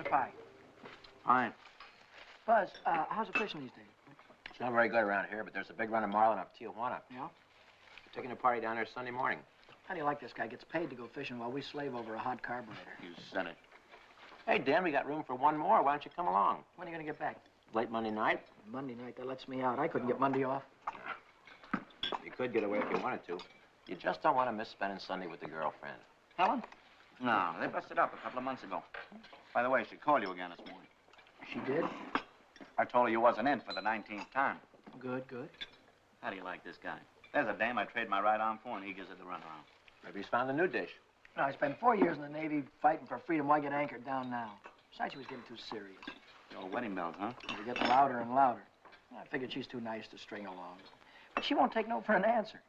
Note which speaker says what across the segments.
Speaker 1: pie.
Speaker 2: Fine.
Speaker 1: Buzz, how's the fishing these days?
Speaker 3: It's not very good around here, but there's a big run of marlin up Tijuana.
Speaker 1: Yeah?
Speaker 3: We're taking a party down there Sunday morning.
Speaker 1: How do you like this guy? Gets paid to go fishing while we slave over a hot carburetor.
Speaker 2: You said it.
Speaker 3: Hey, Dan, we got room for one more. Why don't you come along?
Speaker 1: When are you gonna get back?
Speaker 3: Late Monday night.
Speaker 1: Monday night, that lets me out. I couldn't get Monday off.
Speaker 3: You could get away if you wanted to. You just don't want to miss spending Sunday with the girlfriend.
Speaker 1: Helen?
Speaker 2: No, they busted up a couple of months ago. By the way, she called you again this morning.
Speaker 1: She did?
Speaker 2: I told her you wasn't in for the 19th time.
Speaker 1: Good, good.
Speaker 2: How do you like this guy? There's a dame I trade my right arm for, and he gives it the runaround.
Speaker 3: Maybe he's found a new dish.
Speaker 1: No, I spent 4 years in the Navy fighting for freedom. Why get anchored down now? Besides, she was getting too serious.
Speaker 2: The old wedding bells, huh?
Speaker 1: They were getting louder and louder. I figured she's too nice to string along. But she won't take no for an answer.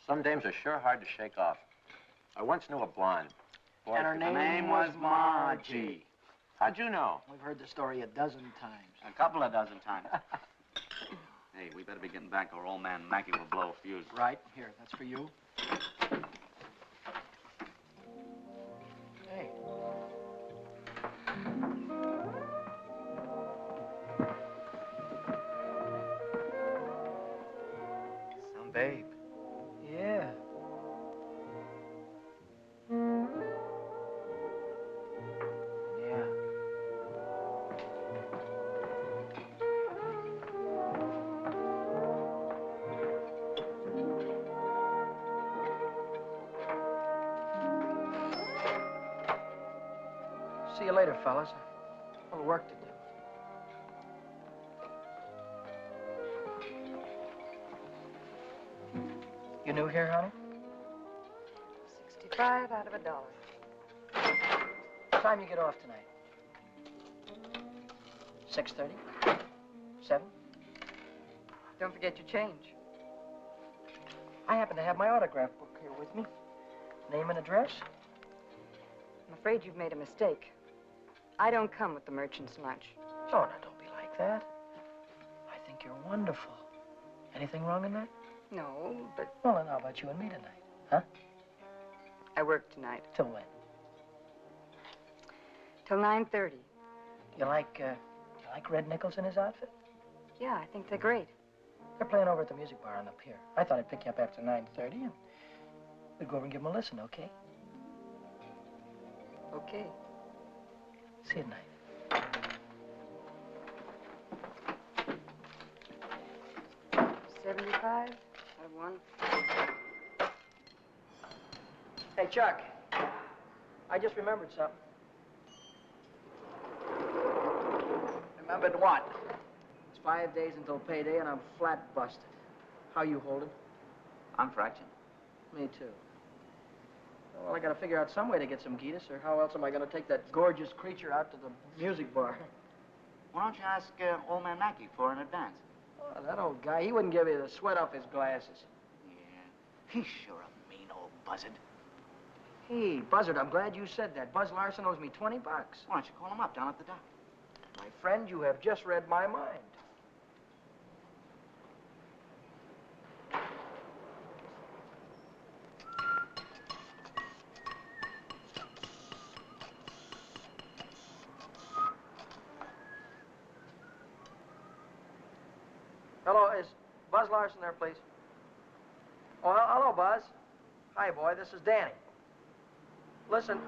Speaker 3: Some dames are sure hard to shake off. I once knew a blonde. Boy,
Speaker 1: And her name was Margie.
Speaker 3: How'd you know?
Speaker 1: We've heard the story a dozen times.
Speaker 2: A couple of dozen times. Hey, we better be getting back or old man Mackey will blow a fuse.
Speaker 1: Right. Here, that's for you. Hey.
Speaker 2: Some babe.
Speaker 1: Yeah. Yeah. See you later, fellas. A little work to do. You new here, honey?
Speaker 4: 65 out of $1.
Speaker 1: What time you get off tonight? 6:30? 7?
Speaker 4: Don't forget your change.
Speaker 1: I happen to have my autograph book here with me. Name and address?
Speaker 4: I'm afraid you've made a mistake. I don't come with the merchant's lunch.
Speaker 1: Oh, now, don't be like that. I think you're wonderful. Anything wrong in that?
Speaker 4: No, but
Speaker 1: Well, then how about you and me tonight? Huh?
Speaker 4: I work tonight.
Speaker 1: Till when?
Speaker 4: Till 9:30.
Speaker 1: You like Red Nichols in his outfit?
Speaker 4: Yeah, I think they're great.
Speaker 1: They're playing over at the music bar on the pier. I thought I'd pick you up after 9:30 and we'd go over and give them a listen, okay?
Speaker 4: Okay.
Speaker 1: See you tonight.
Speaker 4: $75 out of $1.
Speaker 1: Hey, Chuck. I just remembered something.
Speaker 2: Remembered what?
Speaker 1: It's 5 days until payday and I'm flat busted. How you holding?
Speaker 2: I'm fractured.
Speaker 1: Me too. Well, I gotta figure out some way to get some Gitas, or how else am I gonna take that gorgeous creature out to the music bar?
Speaker 2: Why don't you ask old man Mackey for an advance?
Speaker 1: Oh, that old guy, he wouldn't give you the sweat off his glasses.
Speaker 2: Yeah, he's sure a mean old buzzard.
Speaker 1: Hey, Buzzard, I'm glad you said that. Buzz Larson owes me $20.
Speaker 2: Why don't you call him up down at the dock?
Speaker 1: My friend, you have just read my mind. Hello, is Buzz Larson there, please? Oh, hello, Buzz. Hi, boy, this is Danny. Listen,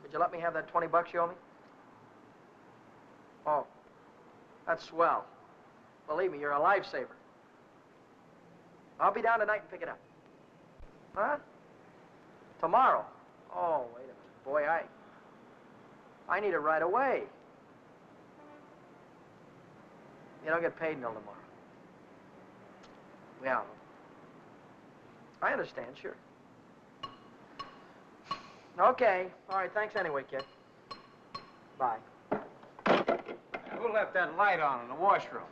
Speaker 1: could you let me have that $20 you owe me? Oh, that's swell. Believe me, you're a lifesaver. I'll be down tonight and pick it up. Huh? Tomorrow? Oh, wait a minute. Boy, I need it right away. You don't get paid until tomorrow. Yeah. I understand, sure. Okay. All right, thanks anyway, kid. Bye.
Speaker 5: Who left that light on in the washroom?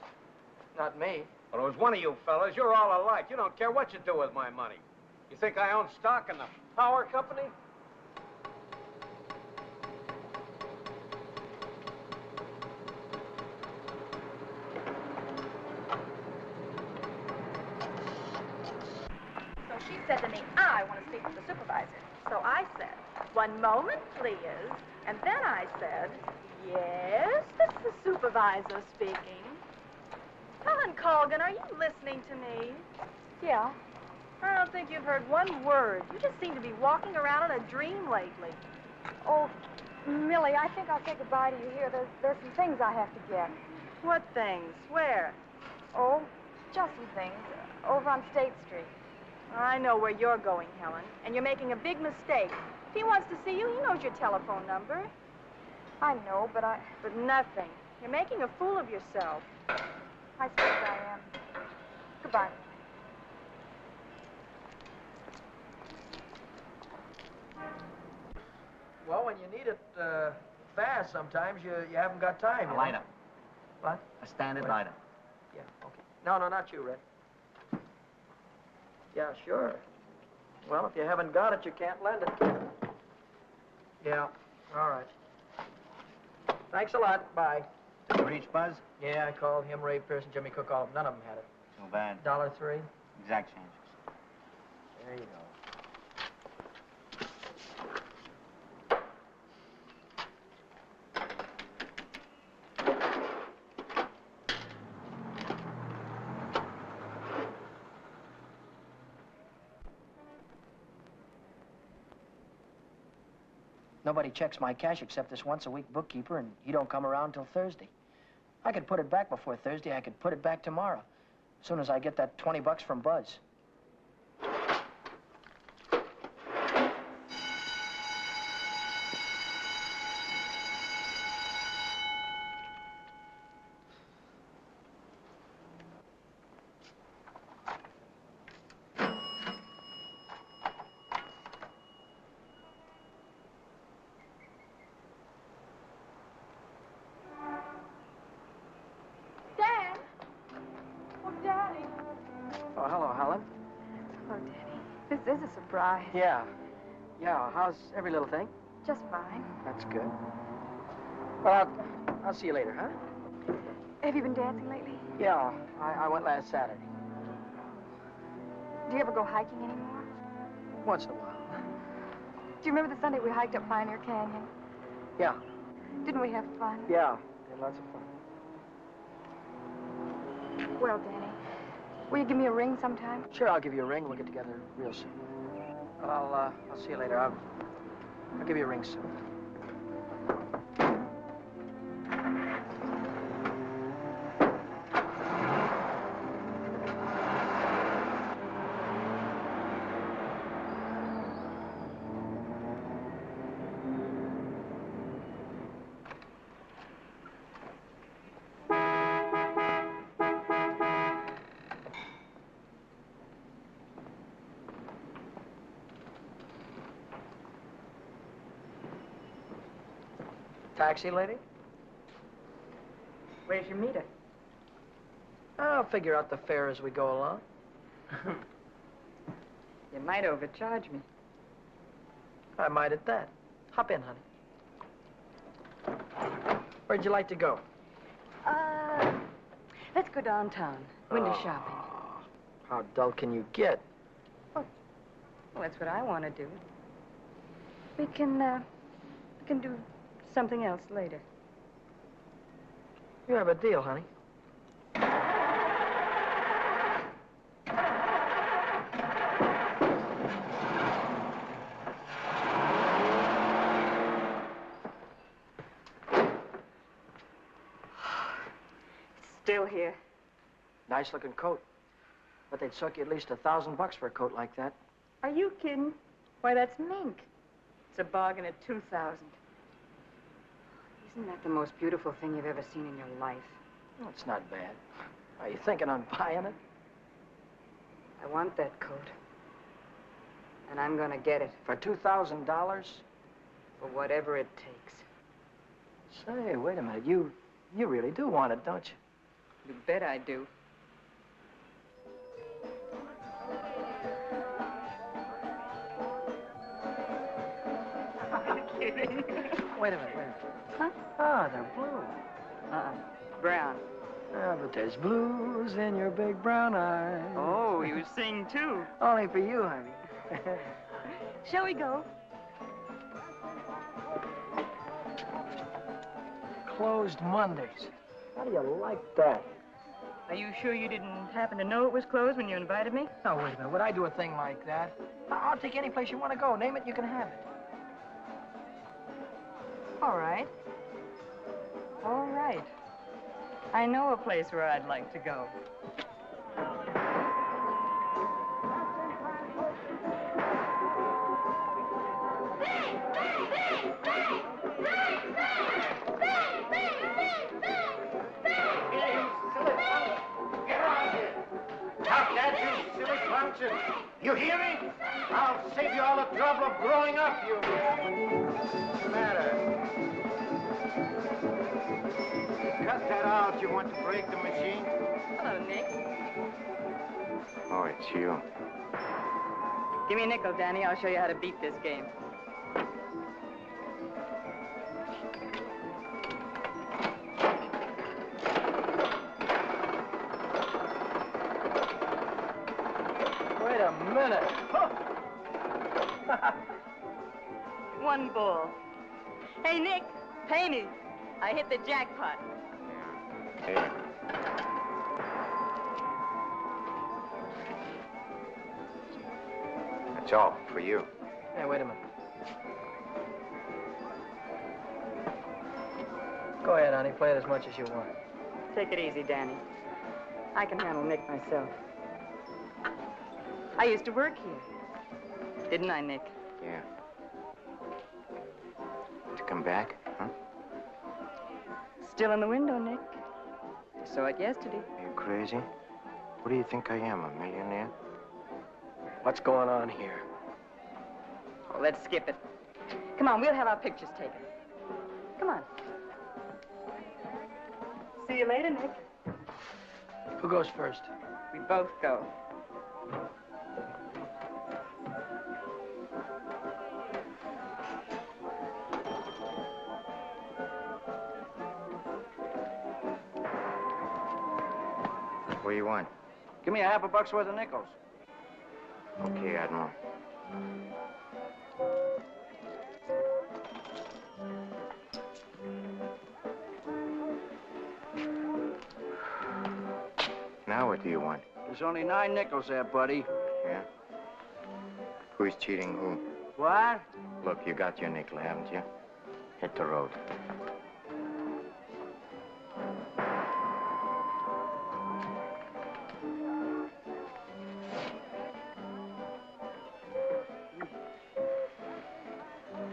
Speaker 1: Not me.
Speaker 5: Well, it was one of you fellas. You're all alike. You don't care what you do with my money. You think I own stock in the power company?
Speaker 6: So she said to me, I want to speak with the supervisor. So I said, One moment, please. And then I said, yes, this is the supervisor speaking. Helen Colgan, are you listening to me?
Speaker 4: Yeah.
Speaker 6: I don't think you've heard one word. You just seem to be walking around in a dream lately.
Speaker 4: Oh, Millie, I think I'll say goodbye to you here. There's some things I have to get.
Speaker 6: What things? Where?
Speaker 4: Oh, just some things. Over on State Street.
Speaker 6: I know where you're going, Helen, and you're making a big mistake. If he wants to see you, he knows your telephone number.
Speaker 4: I know, but
Speaker 6: But nothing. You're making a fool of yourself.
Speaker 4: I suppose I am. Goodbye.
Speaker 1: Well, when you need it fast, sometimes you haven't got time.
Speaker 2: A
Speaker 1: you know?
Speaker 2: lighter.
Speaker 1: What?
Speaker 2: A standard
Speaker 1: Wait.
Speaker 2: lighter.
Speaker 1: Yeah, okay. No, not you, Red. Yeah, sure. Well, if you haven't got it, you can't lend it. Yeah, all right. Thanks a lot. Bye.
Speaker 2: Did you reach Buzz?
Speaker 1: Yeah, I called him, Ray Pearson, Jimmy Cook, all of them. None of them had it.
Speaker 2: Too bad.
Speaker 1: $1.03.
Speaker 2: Exact changes.
Speaker 1: There you go. Nobody checks my cash except this once-a-week bookkeeper, and he don't come around till Thursday. I could put it back before Thursday. I could put it back tomorrow, as soon as I get that $20 from Buzz.
Speaker 4: Dad! Oh, Daddy.
Speaker 1: Oh, hello, Helen.
Speaker 4: Hello, Daddy. This is a surprise.
Speaker 1: Yeah. Yeah, how's every little thing?
Speaker 4: Just fine.
Speaker 1: That's good. Well, I'll see you later, huh?
Speaker 4: Have you been dancing lately?
Speaker 1: Yeah, I went last Saturday.
Speaker 4: Do you ever go hiking anymore?
Speaker 1: Once in a while.
Speaker 4: Do you remember the Sunday we hiked up Pioneer Canyon?
Speaker 1: Yeah,
Speaker 4: Didn't we have fun?
Speaker 1: yeah. Had lots of fun.
Speaker 4: Well, Danny, will you give me a ring sometime?
Speaker 1: Sure, I'll give you a ring. We'll get together real soon. Well, I'll see you later. I'll give you a ring soon. Taxi lady?
Speaker 4: Where's your meter?
Speaker 1: I'll figure out the fare as we go along.
Speaker 4: You might overcharge me.
Speaker 1: I might at that. Hop in, honey. Where'd you like to go?
Speaker 4: Let's go downtown. Window
Speaker 1: Oh,
Speaker 4: shopping.
Speaker 1: How dull can you get?
Speaker 4: Well, that's what I want to do. We can do something else later.
Speaker 1: You have a deal, honey.
Speaker 4: Still here.
Speaker 1: Nice looking coat. But they'd suck you at least $1,000 for a coat like that.
Speaker 4: Are you kidding? Why, that's mink. It's a bargain at $2,000. Isn't that the most beautiful thing you've ever seen in your life?
Speaker 1: Well, it's not bad. Are you thinking on buying it?
Speaker 4: I want that coat. And I'm gonna get it
Speaker 1: For $2,000?
Speaker 4: for whatever it takes.
Speaker 1: Say, wait a minute. You really do want it, don't you?
Speaker 4: You bet I do.
Speaker 1: Wait a minute.
Speaker 4: Huh?
Speaker 1: Ah, they're blue.
Speaker 4: Brown.
Speaker 1: Ah, but there's blues in your big brown eyes.
Speaker 4: Oh, you sing too.
Speaker 1: Only for you, honey.
Speaker 4: Shall we go?
Speaker 1: closed Mondays. How do you like that?
Speaker 4: Are you sure you didn't happen to know it was closed when you invited me?
Speaker 1: No, wait a minute. Would I do a thing like that? I'll take any place you want to go. Name it, you can have it.
Speaker 4: All right. All right. I know a place where I'd like to go.
Speaker 5: You hear me? I'll save you all the trouble of growing up, you... What's the matter? Cut that out. You want to break the machine?
Speaker 4: Hello, Nick.
Speaker 5: Oh, it's you.
Speaker 4: Give me a nickel, Danny. I'll show you how to beat this game.
Speaker 1: Wait a minute.
Speaker 4: One ball. Hey, Nick, pay me. I hit the jackpot.
Speaker 5: Hey. That's all for you.
Speaker 1: Hey, wait a minute. Go ahead, honey. Play it as much as you want.
Speaker 4: Take it easy, Danny. I can handle Nick myself. I used to work here. Didn't I, Nick?
Speaker 5: Yeah. To come back, huh?
Speaker 4: Still in the window, Nick. I saw it yesterday.
Speaker 5: Are you crazy? What do you think I am, a millionaire?
Speaker 1: What's going on here?
Speaker 4: Oh, let's skip it. Come on, we'll have our pictures taken. Come on. See you later, Nick.
Speaker 1: Who goes first?
Speaker 4: We both go.
Speaker 5: What do you want?
Speaker 1: Give me $50 worth of nickels.
Speaker 5: Okay, Admiral. Now what do you want?
Speaker 1: There's only 9 nickels there, buddy.
Speaker 5: Yeah? Who's cheating who?
Speaker 1: What?
Speaker 5: Look, you got your nickel, haven't you? Hit the road.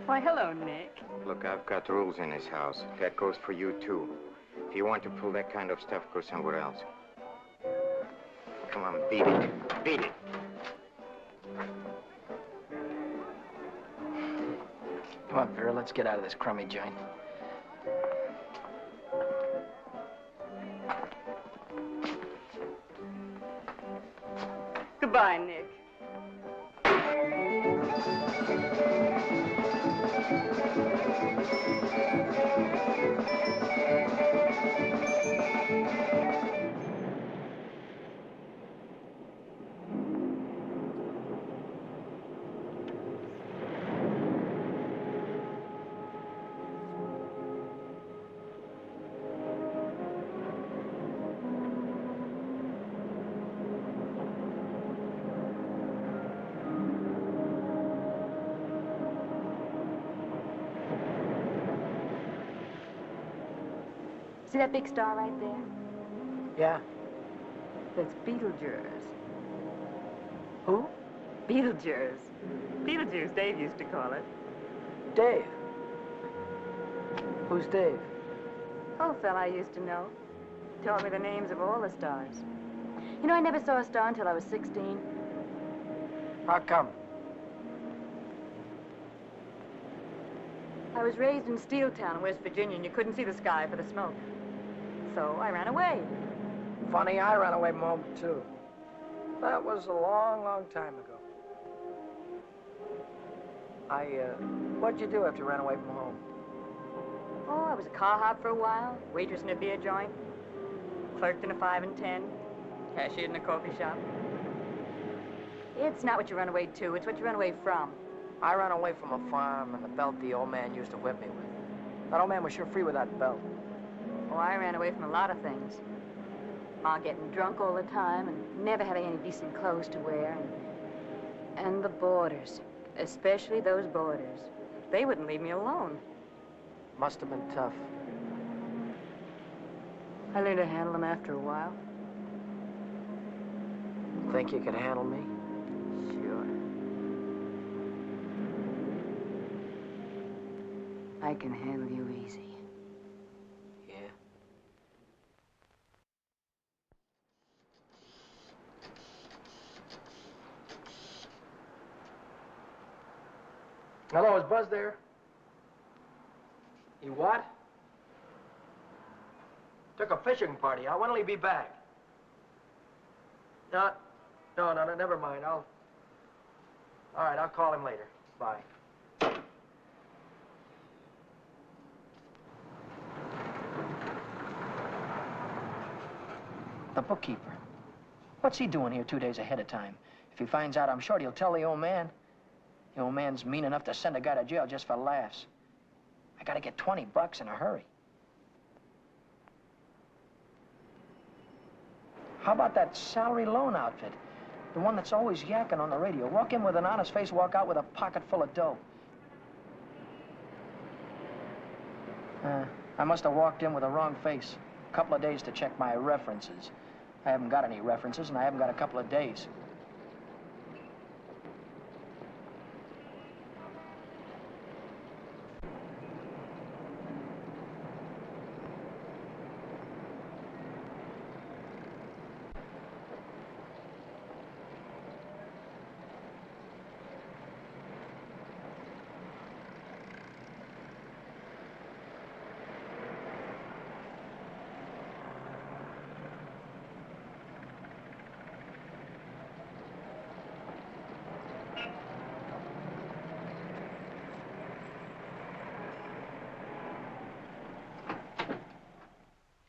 Speaker 4: Why, hello, Nick.
Speaker 5: Look, I've got rules in this house. That goes for you, too. If you want to pull that kind of stuff, go somewhere else. Come on, beat it. Beat it.
Speaker 1: Come on, Vera, let's get out of this crummy joint.
Speaker 4: Goodbye, Nick. See that big star right there?
Speaker 1: Yeah?
Speaker 4: That's Beetlejuice.
Speaker 1: Who?
Speaker 4: Beetlejuice. Beetlejuice, Dave used to call it.
Speaker 1: Dave. Who's Dave?
Speaker 4: Old fella I used to know. Taught me the names of all the stars. You know, I never saw a star until I was 16.
Speaker 1: How come?
Speaker 4: I was raised in Steeltown, West Virginia, and you couldn't see the sky for the smoke. So I ran away.
Speaker 1: Funny, I ran away from home, too. That was a long, long time ago. What'd you do after you ran away from home?
Speaker 4: Oh, I was a car hop for a while, waitress in a beer joint, clerked in a 5 and 10, cashiered in a coffee shop. It's not what you run away to, it's what you run away from.
Speaker 1: I ran away from a farm and the belt the old man used to whip me with. That old man was sure free with that belt.
Speaker 4: Oh, I ran away from a lot of things. Ma getting drunk all the time and never having any decent clothes to wear. And the boarders, especially those boarders. They wouldn't leave me alone.
Speaker 1: Must have been tough.
Speaker 4: I learned to handle them after a while.
Speaker 1: Think you could handle me?
Speaker 4: Sure. I can handle you easy.
Speaker 1: Yeah. Hello, is Buzz there? You what? Took a fishing party out. When will he be back? No, never mind. All right, I'll call him later. Bye. The bookkeeper. What's he doing here 2 days ahead of time? If he finds out, I'm sure he'll tell the old man. The old man's mean enough to send a guy to jail just for laughs. I gotta get $20 in a hurry. How about that salary loan outfit? The one that's always yakking on the radio. Walk in with an honest face, walk out with a pocket full of dough. I must have walked in with the wrong face. A couple of days to check my references. I haven't got any references, and I haven't got a couple of days.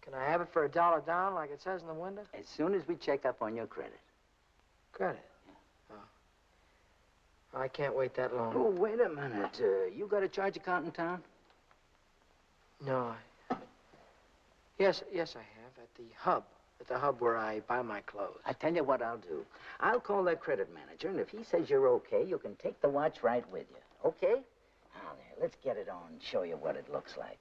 Speaker 1: Can I have it for $1 down, like it says in the window?
Speaker 7: As soon as we check up on your credit.
Speaker 1: Credit? Oh. I can't wait that long.
Speaker 7: Oh, wait a minute. You got a charge account in town?
Speaker 1: No, Yes, I have, at the hub. At the hub where I buy my clothes.
Speaker 7: I tell you what I'll do. I'll call that credit manager, and if he says you're okay, you can take the watch right with you. Okay? Now, there, let's get it on and show you what it looks like.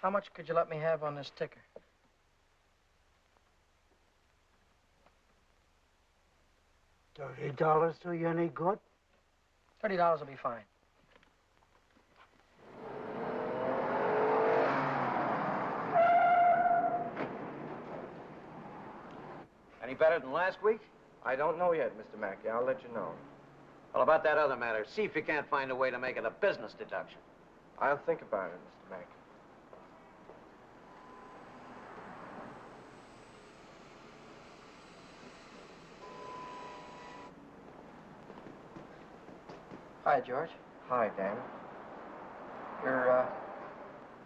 Speaker 1: How much could you let me have on this ticker?
Speaker 8: $30 do you any good?
Speaker 1: $30 will be fine.
Speaker 3: Any better than last week?
Speaker 5: I don't know yet, Mr. Mackey. I'll let you know.
Speaker 3: Well, about that other matter, see if you can't find a way to make it a business deduction.
Speaker 5: I'll think about it, Mr. Mackey.
Speaker 1: Hi, George.
Speaker 5: Hi, Dan.
Speaker 1: You're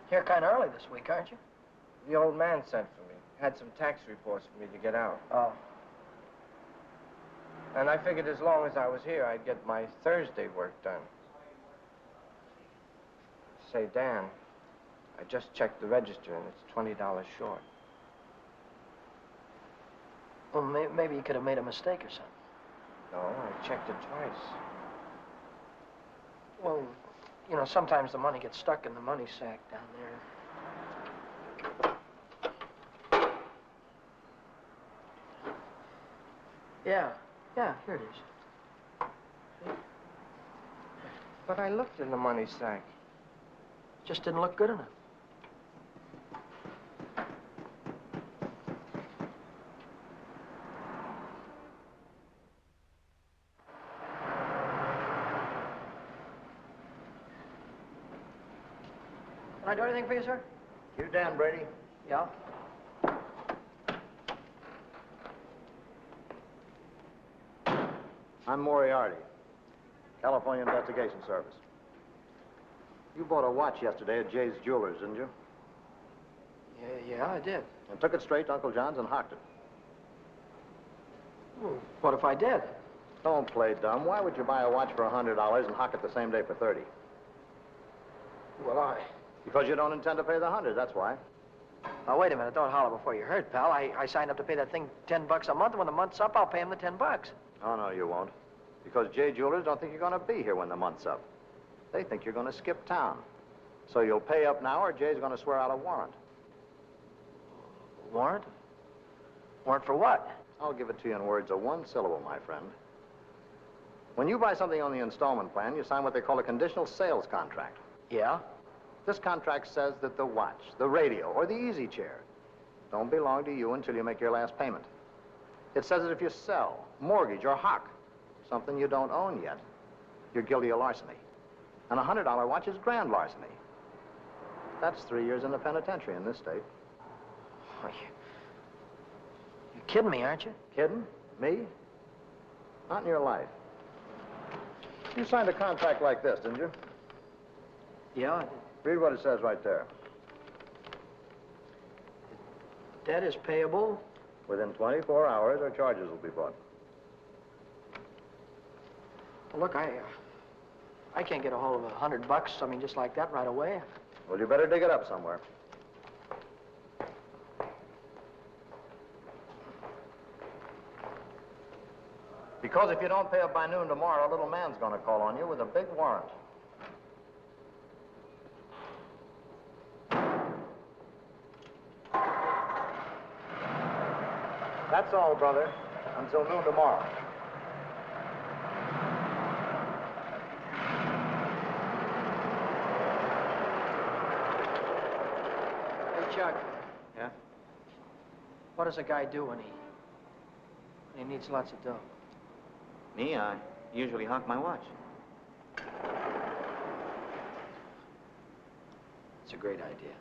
Speaker 1: here kind of early this week, aren't you?
Speaker 5: The old man sent for me. Had some tax reports for me to get out.
Speaker 1: Oh.
Speaker 5: And I figured as long as I was here, I'd get my Thursday work done. Say, Dan, I just checked the register, and it's $20 short.
Speaker 1: Well, maybe you could have made a mistake or something.
Speaker 5: No, I checked it twice.
Speaker 1: Well, you know, sometimes the money gets stuck in the money sack down there. Yeah, here it is. See?
Speaker 5: But I looked in the money sack.
Speaker 1: Just didn't look good enough. Can I do anything for you, sir?
Speaker 3: You Dan Brady?
Speaker 1: Yeah.
Speaker 9: I'm Moriarty, California Investigation Service. You bought a watch yesterday at Jay's Jewelers, didn't you?
Speaker 1: Yeah, I did.
Speaker 9: And took it straight to Uncle John's and hocked it.
Speaker 1: Well, what if I did?
Speaker 9: Don't play dumb. Why would you buy a watch for $100 and hock it the same day for $30?
Speaker 1: Well,
Speaker 9: Because you don't intend to pay the 100, that's why.
Speaker 1: Now, wait a minute. Don't holler before you hurt, pal. I signed up to pay that thing $10 a month, and when the month's up, I'll pay him the $10.
Speaker 9: Oh, no, you won't. Because Jay Jewelers don't think you're going to be here when the month's up. They think you're going to skip town. So you'll pay up now, or Jay's going to swear out a warrant.
Speaker 1: Warrant? Warrant for what?
Speaker 9: I'll give it to you in words of one syllable, my friend. When you buy something on the installment plan, you sign what they call a conditional sales contract.
Speaker 1: Yeah?
Speaker 9: This contract says that the watch, the radio, or the easy chair don't belong to you until you make your last payment. It says that if you sell, mortgage, or hock something you don't own yet, you're guilty of larceny. And a $100 watch is grand larceny. That's 3 years in the penitentiary in this state.
Speaker 1: Oh, you're kidding me, aren't you?
Speaker 9: Kidding? Me? Not in your life. You signed a contract like this, didn't you?
Speaker 1: Yeah, I did.
Speaker 9: Read what it says right there.
Speaker 1: Debt is payable.
Speaker 9: Within 24 hours, or charges will be brought.
Speaker 1: Well, look, I can't get a hold of $100, I mean, just like that right away.
Speaker 9: Well, you better dig it up somewhere. Because if you don't pay up by noon tomorrow, little man's going to call on you with a big warrant. That's all, brother. Until noon tomorrow.
Speaker 1: Hey, Chuck,
Speaker 2: Yeah?
Speaker 1: what does a guy do when he needs lots of dough?
Speaker 2: Me, I usually hock my watch.
Speaker 1: It's a great idea.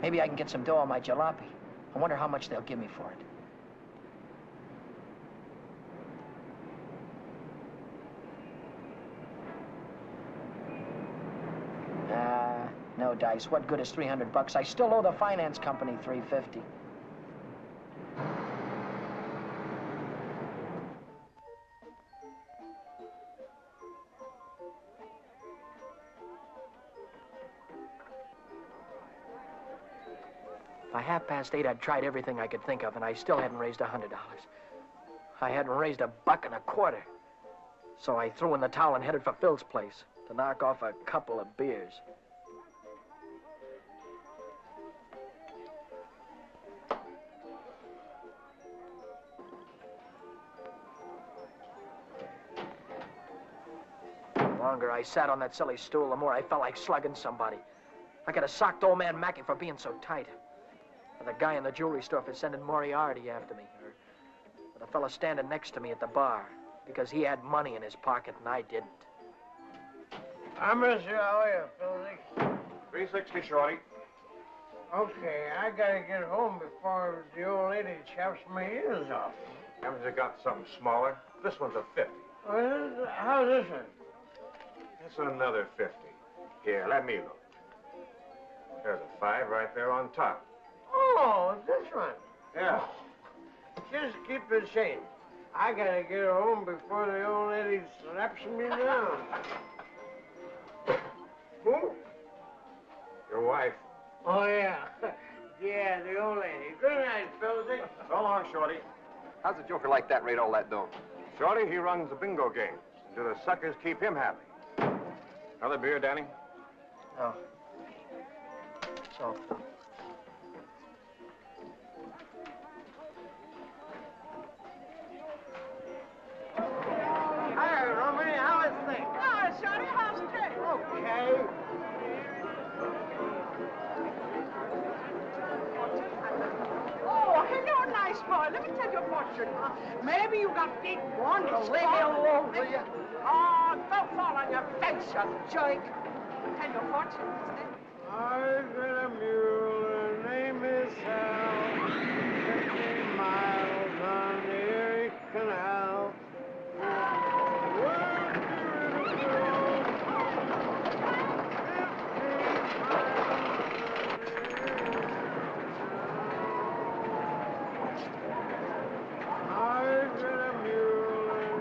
Speaker 1: Maybe I can get some dough on my jalopy. I wonder how much they'll give me for it. No dice. What good is $300? I still owe the finance company $350. By 8:30, I'd tried everything I could think of, and I still hadn't raised $100. I hadn't raised $1.25. So I threw in the towel and headed for Phil's place to knock off a couple of beers. The longer I sat on that silly stool, the more I felt like slugging somebody. I could have socked old man Mackey for being so tight. Or the guy in the jewelry store for sending Moriarty after me. Or the fella standing next to me at the bar because he had money in his pocket and I didn't.
Speaker 8: I miss you. How are you, Philly?
Speaker 10: 360, Shorty.
Speaker 8: Okay, I gotta get home before the old lady chops my ears off.
Speaker 10: Haven't you got something smaller? This one's a 50.
Speaker 8: How's this one?
Speaker 10: This is another 50. Here, let me look. There's a 5 right there on top.
Speaker 8: Oh, this one.
Speaker 10: Yeah.
Speaker 8: Just keep the change. I gotta get home before the old lady slaps me down. Who?
Speaker 10: Your wife.
Speaker 8: Oh, yeah. Yeah, the old lady. Good night, Philly.
Speaker 10: So long, Shorty.
Speaker 11: How's a joker like that rate all that dough?
Speaker 10: Shorty, he runs the bingo games. Do the suckers keep him happy? Another beer, Danny?
Speaker 1: Oh. So.
Speaker 8: Hi, Romany. How is things?
Speaker 6: Oh, Shorty, how's it?
Speaker 8: Okay.
Speaker 6: Oh, hello, nice boy. Let me tell you a fortune. Maybe you got big one.
Speaker 1: Leave me alone, will you?
Speaker 6: Oh, don't fall on your face, you jerk. Tell you a fortune, isn't it?
Speaker 8: I've got a mule. Her name is Sal. 50 miles on the Erie Canal. I've got a mule.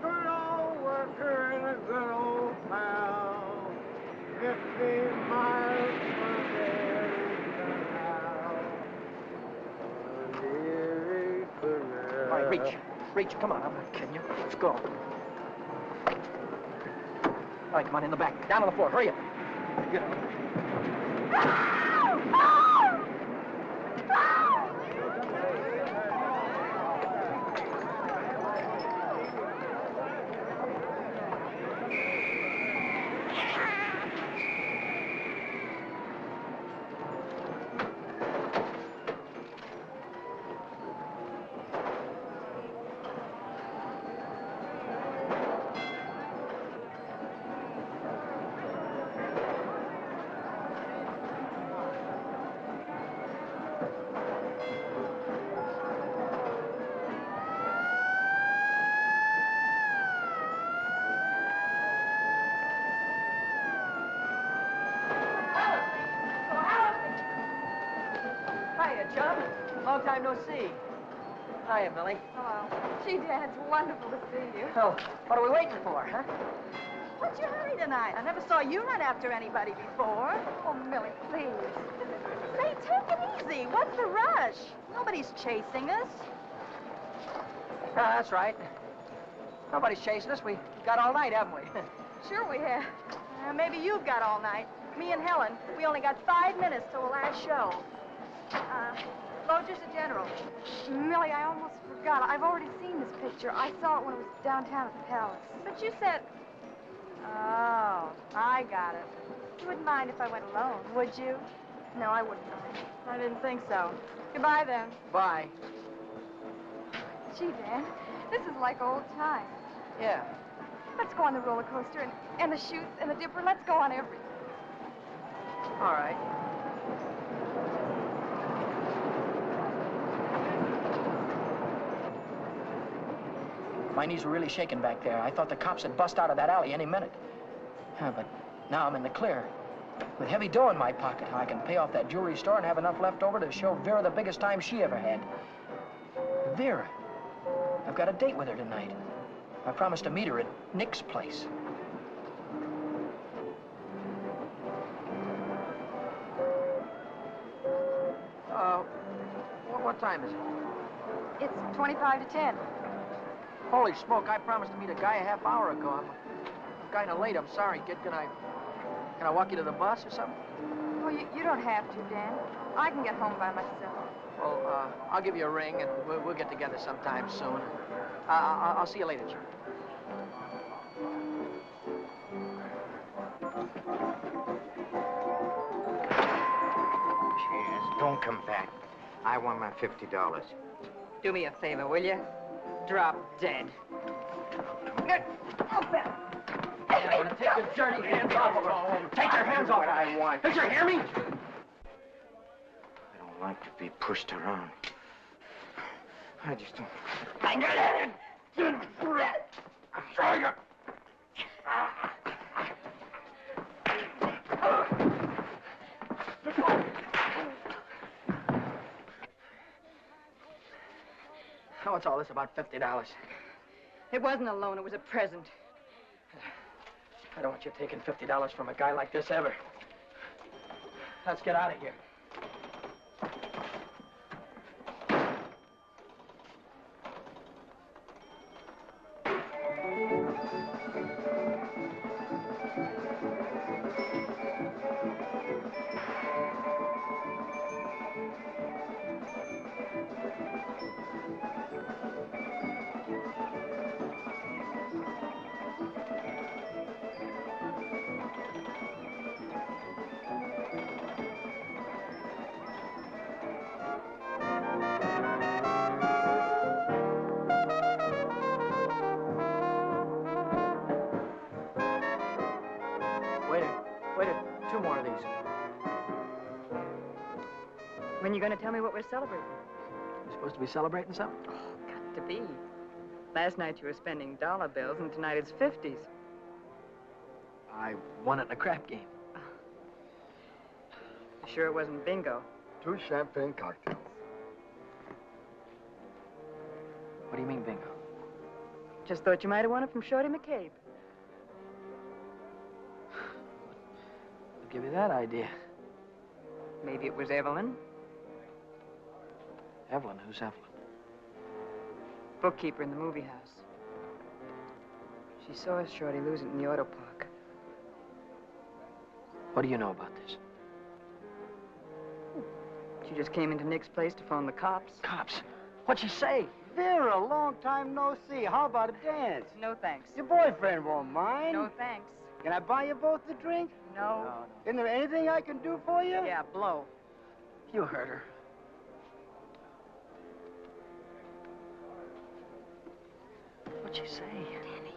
Speaker 8: good old worker and a good old pal. 50 miles from Erie Canal. On Erie Canal.
Speaker 1: All right, reach. Reach, come on, I'm not kidding you. Let's go. All right, come on, in the back. Down on the floor, hurry up. Get up. Hiya, chum. Long time no see. Hiya, Millie.
Speaker 6: Hello. Gee, Dan, it's wonderful to see you.
Speaker 1: Oh, what are we waiting for, huh?
Speaker 6: What's your hurry tonight? I never saw you run after anybody before. Oh, Millie, please. Say, take it easy. What's the rush? Nobody's chasing us.
Speaker 1: That's right. Nobody's chasing us. We got all night, haven't we?
Speaker 6: Sure we have. Maybe you've got all night. Me and Helen, we only got 5 minutes till the last show. Folgers the General.
Speaker 12: Millie, I almost forgot. I've already seen this picture. I saw it when it was downtown at the Palace.
Speaker 6: But you said... Oh, I got it. You wouldn't mind if I went alone, would you? No, I wouldn't mind. I didn't think so. Goodbye, then.
Speaker 1: Bye.
Speaker 12: Gee, Dan, this is like old times.
Speaker 1: Yeah.
Speaker 12: Let's go on the roller coaster and the chutes and the dipper. Let's go on everything.
Speaker 1: All right. My knees were really shaking back there. I thought the cops had bust out of that alley any minute. But now I'm in the clear. With heavy dough in my pocket, I can pay off that jewelry store and have enough left over to show Vera the biggest time she ever had. Vera. I've got a date with her tonight. I promised to meet her at Nick's place. What time is it?
Speaker 12: It's 25 to 10.
Speaker 1: Holy smoke, I promised to meet a guy a half hour ago. I'm kind of late. I'm sorry, kid. Can I walk you to the bus or something?
Speaker 12: Well, you don't have to, Dan. I can get home by myself.
Speaker 1: Well, I'll give you a ring, and we'll get together sometime soon. I'll see you later, John.
Speaker 5: Cheers. Don't come back. I want my $50.
Speaker 4: Do me a favor, will you? Drop dead.
Speaker 1: Take your dirty hands off of her. Take your hands off.
Speaker 5: What I want.
Speaker 1: Did you hear me?
Speaker 5: I don't like to be pushed around. I just don't.
Speaker 1: I'm trying to. What's all this about $50?
Speaker 4: It wasn't a loan, it was a present.
Speaker 1: I don't want you taking $50 from a guy like this ever. Let's get out of here. Waited 2 more of these.
Speaker 4: When are you going to tell me what we're celebrating?
Speaker 1: You supposed to be celebrating something?
Speaker 4: Oh, got to be. Last night you were spending dollar bills, and tonight it's 50s.
Speaker 1: I won it in a crap game.
Speaker 4: You sure it wasn't bingo?
Speaker 8: 2 champagne cocktails.
Speaker 1: What do you mean, bingo?
Speaker 4: Just thought you might have won it from Shorty McCabe.
Speaker 1: I'll give you that idea.
Speaker 4: Maybe it was Evelyn.
Speaker 1: Evelyn? Who's Evelyn?
Speaker 4: Bookkeeper in the movie house. She saw Shorty lose it in the auto park.
Speaker 1: What do you know about this?
Speaker 4: She just came into Nick's place to phone the cops.
Speaker 1: Cops? What'd she say?
Speaker 8: Vera, long time no see. How about a dance?
Speaker 4: No thanks.
Speaker 8: Your boyfriend won't mind.
Speaker 4: No thanks.
Speaker 8: Can I buy you both a drink?
Speaker 4: No.
Speaker 8: Isn't there anything I can do for you?
Speaker 4: Yeah, blow.
Speaker 1: You heard her. What'd she say?
Speaker 4: Danny.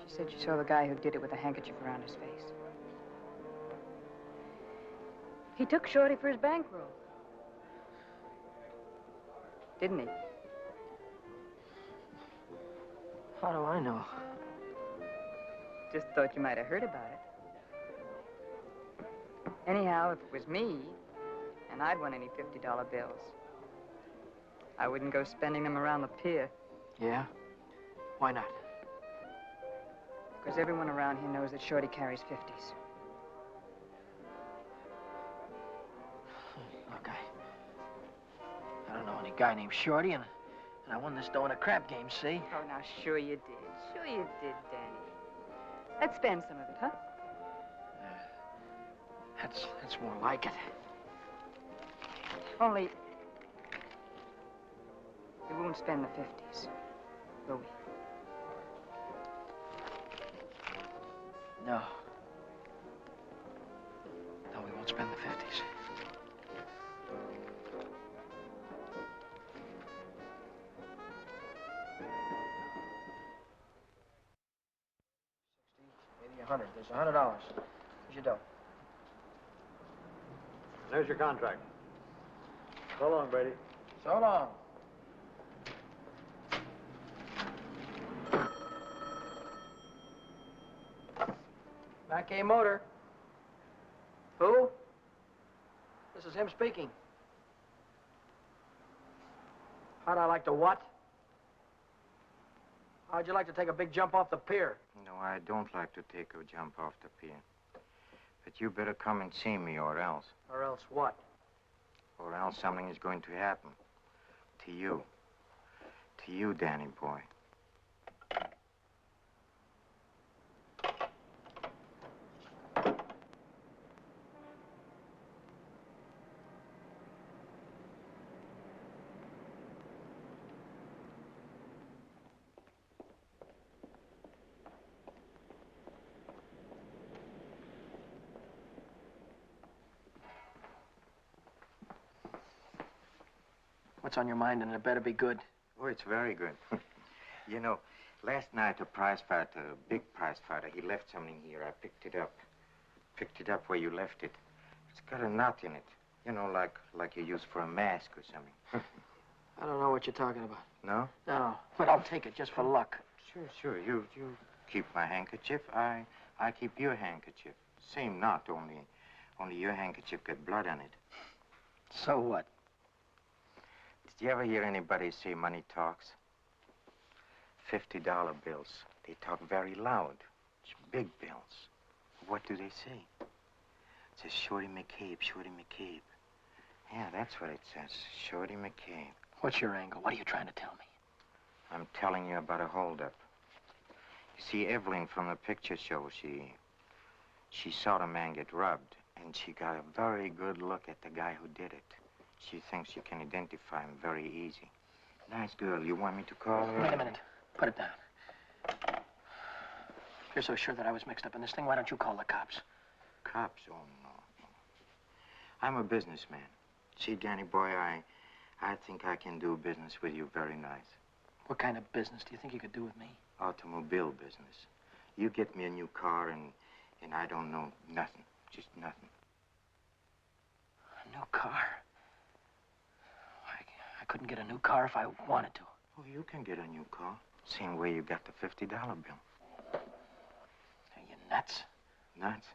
Speaker 4: She said she saw the guy who did it with a handkerchief around his face. He took Shorty for his bankroll. Didn't he?
Speaker 1: How do I know?
Speaker 4: Just thought you might have heard about it. Anyhow, if it was me, and I'd won any $50 bills, I wouldn't go spending them around the pier.
Speaker 1: Yeah? Why not?
Speaker 4: Because everyone around here knows that Shorty carries 50s.
Speaker 1: Look, I don't know any guy named Shorty, and I won this dough in a crap game, see?
Speaker 4: Oh, now, sure you did. Sure you did, Danny. Let's spend some of it, huh?
Speaker 1: That's more like it.
Speaker 4: Only, we won't spend the 50s, will we?
Speaker 1: No. No, we won't spend the 50s. Maybe 100. There's $100. Here's your dough.
Speaker 9: There's your contract. So long, Brady.
Speaker 1: So long. Mackay Motor. Who? This is him speaking. How'd I like to what? How'd you like to take a big jump off the pier?
Speaker 5: No, I don't like to take a jump off the pier. But you better come and see me, or else.
Speaker 1: Or else what?
Speaker 5: Or else something is going to happen. To you. To you, Danny boy.
Speaker 1: What's on your mind, and it better be good.
Speaker 5: Oh, it's very good. You know, last night a prize fighter, a big prize fighter, he left something here. I picked it up. Picked it up where you left it. It's got a knot in it. You know, like you use for a mask or something.
Speaker 1: I don't know what you're talking about.
Speaker 5: No?
Speaker 1: No, but I'll take it just for luck.
Speaker 5: Sure. You keep my handkerchief. I keep your handkerchief. Same knot, only your handkerchief got blood on it.
Speaker 1: So what?
Speaker 5: Did you ever hear anybody say money talks? $50 bills. They talk very loud. It's big bills. What do they say? It says Shorty McCabe, Shorty McCabe. Yeah, that's what it says. Shorty McCabe.
Speaker 1: What's your angle? What are you trying to tell me?
Speaker 5: I'm telling you about a holdup. You see, Evelyn from the picture show, she saw the man get robbed, and she got a very good look at the guy who did it. She thinks you can identify him very easy. Nice girl. You want me to call her?
Speaker 1: Wait a minute. Put it down. If you're so sure that I was mixed up in this thing, why don't you call the cops?
Speaker 5: Cops? Oh, no. I'm a businessman. See, Danny boy, I think I can do business with you very nice.
Speaker 1: What kind of business do you think you could do with me?
Speaker 5: Automobile business. You get me a new car, and I don't know nothing. Just nothing.
Speaker 1: A new car? I couldn't get a new car if I wanted to.
Speaker 5: Oh, you can get a new car. Same way you got the $50 bill.
Speaker 1: Are you nuts?
Speaker 5: Nuts?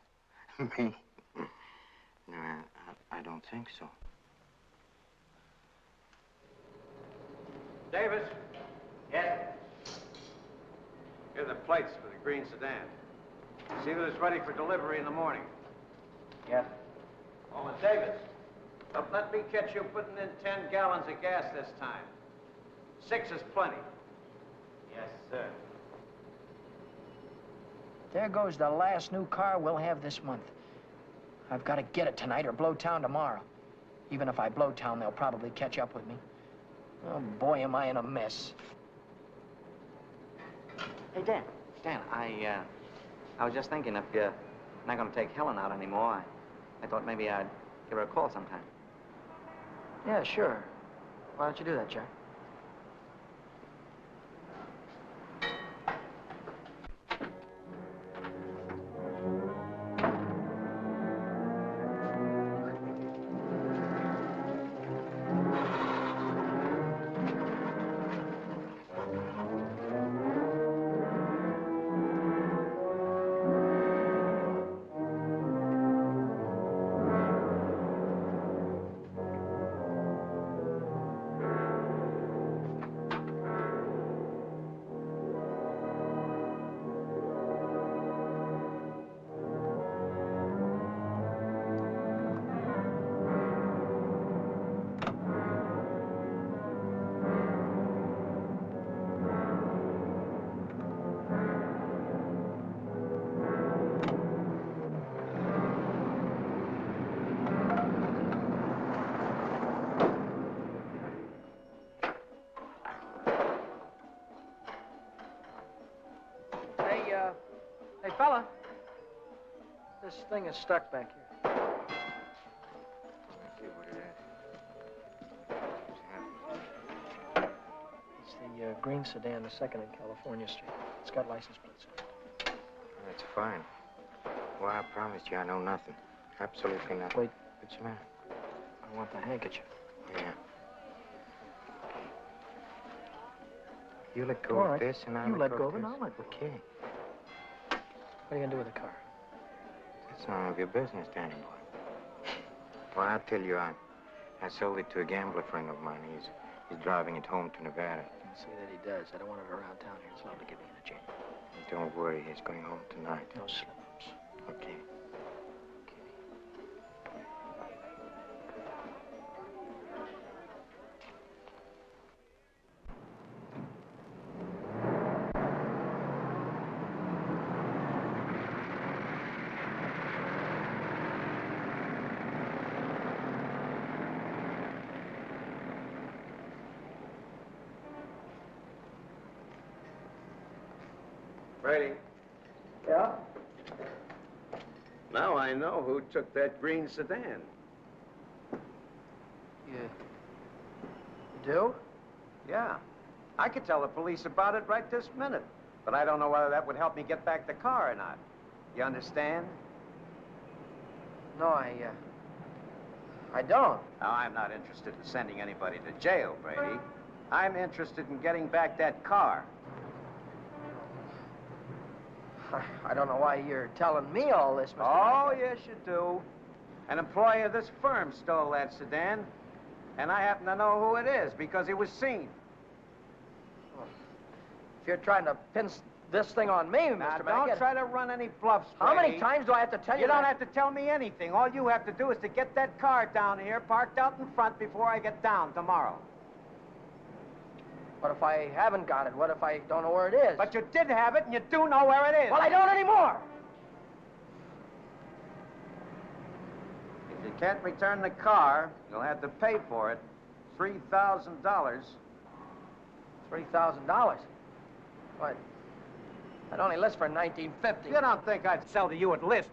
Speaker 5: Me? No, I don't think so.
Speaker 8: Davis,
Speaker 1: Yes?
Speaker 8: here are the plates for the green sedan. See that it's ready for delivery in the morning.
Speaker 1: Yes.
Speaker 8: Oh, and Davis, don't let me catch you putting in 10 gallons of gas this time. 6 is plenty.
Speaker 1: Yes, sir.
Speaker 13: There goes the last new car we'll have this month. I've got to get it tonight or blow town tomorrow. Even if I blow town, they'll probably catch up with me. Oh, boy, am I in a mess.
Speaker 2: Hey, Dan. Dan, I was just thinking if you're not going to take Helen out anymore, I thought maybe I'd give her a call sometime.
Speaker 13: Yeah, sure. Why don't you do that, Jack? Hey, fella. This thing is stuck back here.
Speaker 5: Let's see what it is.
Speaker 13: It's the green sedan, the second in California Street. It's got license plates on it.
Speaker 5: That's fine. Well, I promised you I know nothing. Absolutely nothing.
Speaker 13: Wait.
Speaker 5: What's the matter?
Speaker 13: I want the handkerchief.
Speaker 5: Yeah. You let go
Speaker 13: All
Speaker 5: of
Speaker 13: right.
Speaker 5: this and I'll
Speaker 13: You let go
Speaker 5: of
Speaker 13: of it,
Speaker 5: this.
Speaker 13: I'll let go.
Speaker 5: Okay.
Speaker 13: What are you gonna do with the car?
Speaker 5: That's none of your business, Danny boy. Well, I'll tell you, I sold it to a gambler friend of mine. He's driving it home to Nevada.
Speaker 13: I'll see that he does. I don't want it around town here. It's allowed to get me in a jam.
Speaker 5: Don't worry, he's going home tonight.
Speaker 13: No slip-ups.
Speaker 5: Okay.
Speaker 8: Brady,
Speaker 1: Yeah?
Speaker 8: now I know who took that green sedan.
Speaker 1: You do?
Speaker 8: Yeah. I could tell the police about it right this minute. But I don't know whether that would help me get back the car or not. You understand?
Speaker 1: No, I don't.
Speaker 8: Now, I'm not interested in sending anybody to jail, Brady. I'm interested in getting back that car.
Speaker 1: I don't know why you're telling me all this, Mr.
Speaker 8: Oh,
Speaker 1: Hackett.
Speaker 8: yes, you do. An employee of this firm stole that sedan, and I happen to know who it is because it was seen.
Speaker 1: If you're trying to pin this thing on me,
Speaker 8: Now,
Speaker 1: Mr.
Speaker 8: don't
Speaker 1: Hackett.
Speaker 8: try to run any bluffs,
Speaker 1: How many
Speaker 8: Brady.
Speaker 1: times do I have to tell you
Speaker 8: You don't
Speaker 1: that?
Speaker 8: have to tell me anything. All you have to do is to get that car down here, parked out in front before I get down tomorrow.
Speaker 1: What if I haven't got it? What if I don't know where it is?
Speaker 8: But you did have it, and you do know where it is.
Speaker 1: Well, I don't anymore.
Speaker 8: If you can't return the car, you'll have to pay for it. $3,000.
Speaker 1: $3,000. What? I'd only list for $19.50.
Speaker 8: You don't think I'd sell to you at list?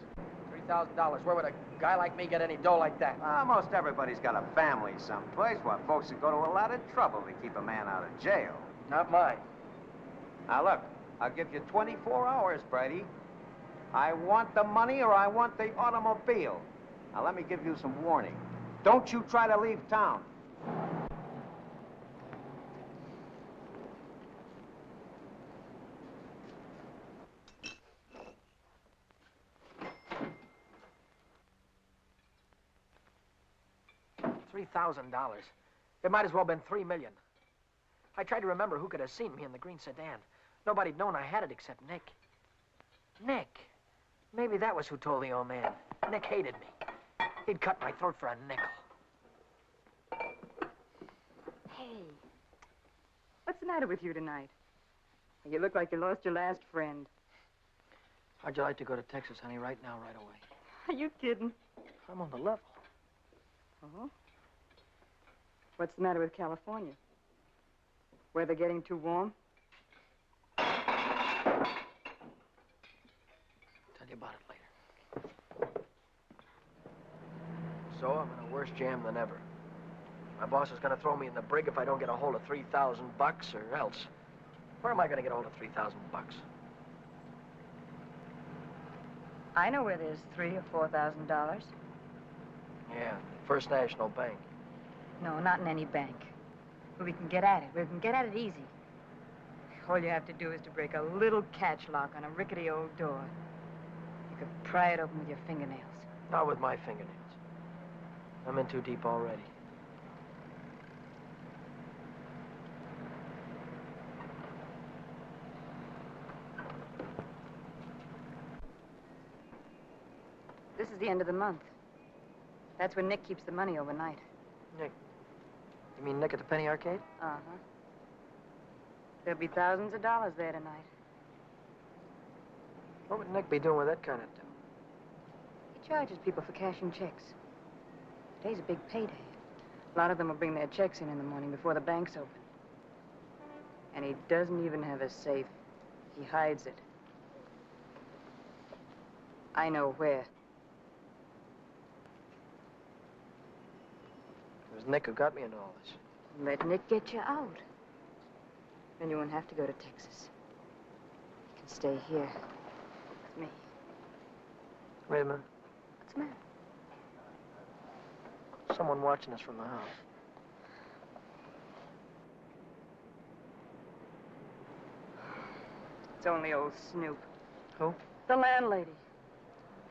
Speaker 1: $3,000. Where would a guy like me get any dough like that?
Speaker 8: Most everybody's got a family someplace. What, folks would go to a lot of trouble to keep a man out of jail.
Speaker 1: Not mine.
Speaker 8: Now, look, I'll give you 24 hours, Brady. I want the money or I want the automobile. Now, let me give you some warning. Don't you try to leave town.
Speaker 1: $3,000. It might as well have been $3 million. I tried to remember who could have seen me in the green sedan. Nobody'd known I had it except Nick. Nick. Maybe that was who told the old man. Nick hated me. He'd cut my throat for a nickel.
Speaker 4: Hey, what's the matter with you tonight? You look like you lost your last friend.
Speaker 1: How'd you like to go to Texas, honey, right now, right away?
Speaker 4: Are you kidding?
Speaker 1: I'm on the level.
Speaker 4: Oh? What's the matter with California? Weather getting too warm?
Speaker 1: Tell you about it later. So I'm in a worse jam than ever. My boss is going to throw me in the brig if I don't get a hold of $3,000 or else. Where am I going to get a hold of $3,000?
Speaker 4: I know where there's $3,000 or $4,000.
Speaker 1: Yeah, First National Bank.
Speaker 4: No, not in any bank. But we can get at it. We can get at it easy. All you have to do is to break a little catch lock on a rickety old door. You could pry it open with your fingernails.
Speaker 1: Not with my fingernails. I'm in too deep already.
Speaker 4: This is the end of the month. That's when Nick keeps the money overnight.
Speaker 1: Nick? You mean Nick at the Penny Arcade?
Speaker 4: Uh-huh. There'll be thousands of dollars there tonight.
Speaker 1: What would Nick be doing with that kind of dough?
Speaker 4: He charges people for cashing checks. Today's a big payday. A lot of them will bring their checks in the morning before the bank's open. And he doesn't even have a safe. He hides it. I know where.
Speaker 1: It was Nick who got me into all this.
Speaker 4: Let Nick get you out. Then you won't have to go to Texas. You can stay here with me.
Speaker 1: Wait a minute.
Speaker 4: What's the matter?
Speaker 1: Someone watching us from the house.
Speaker 4: It's only old Snoop.
Speaker 1: Who?
Speaker 4: The landlady.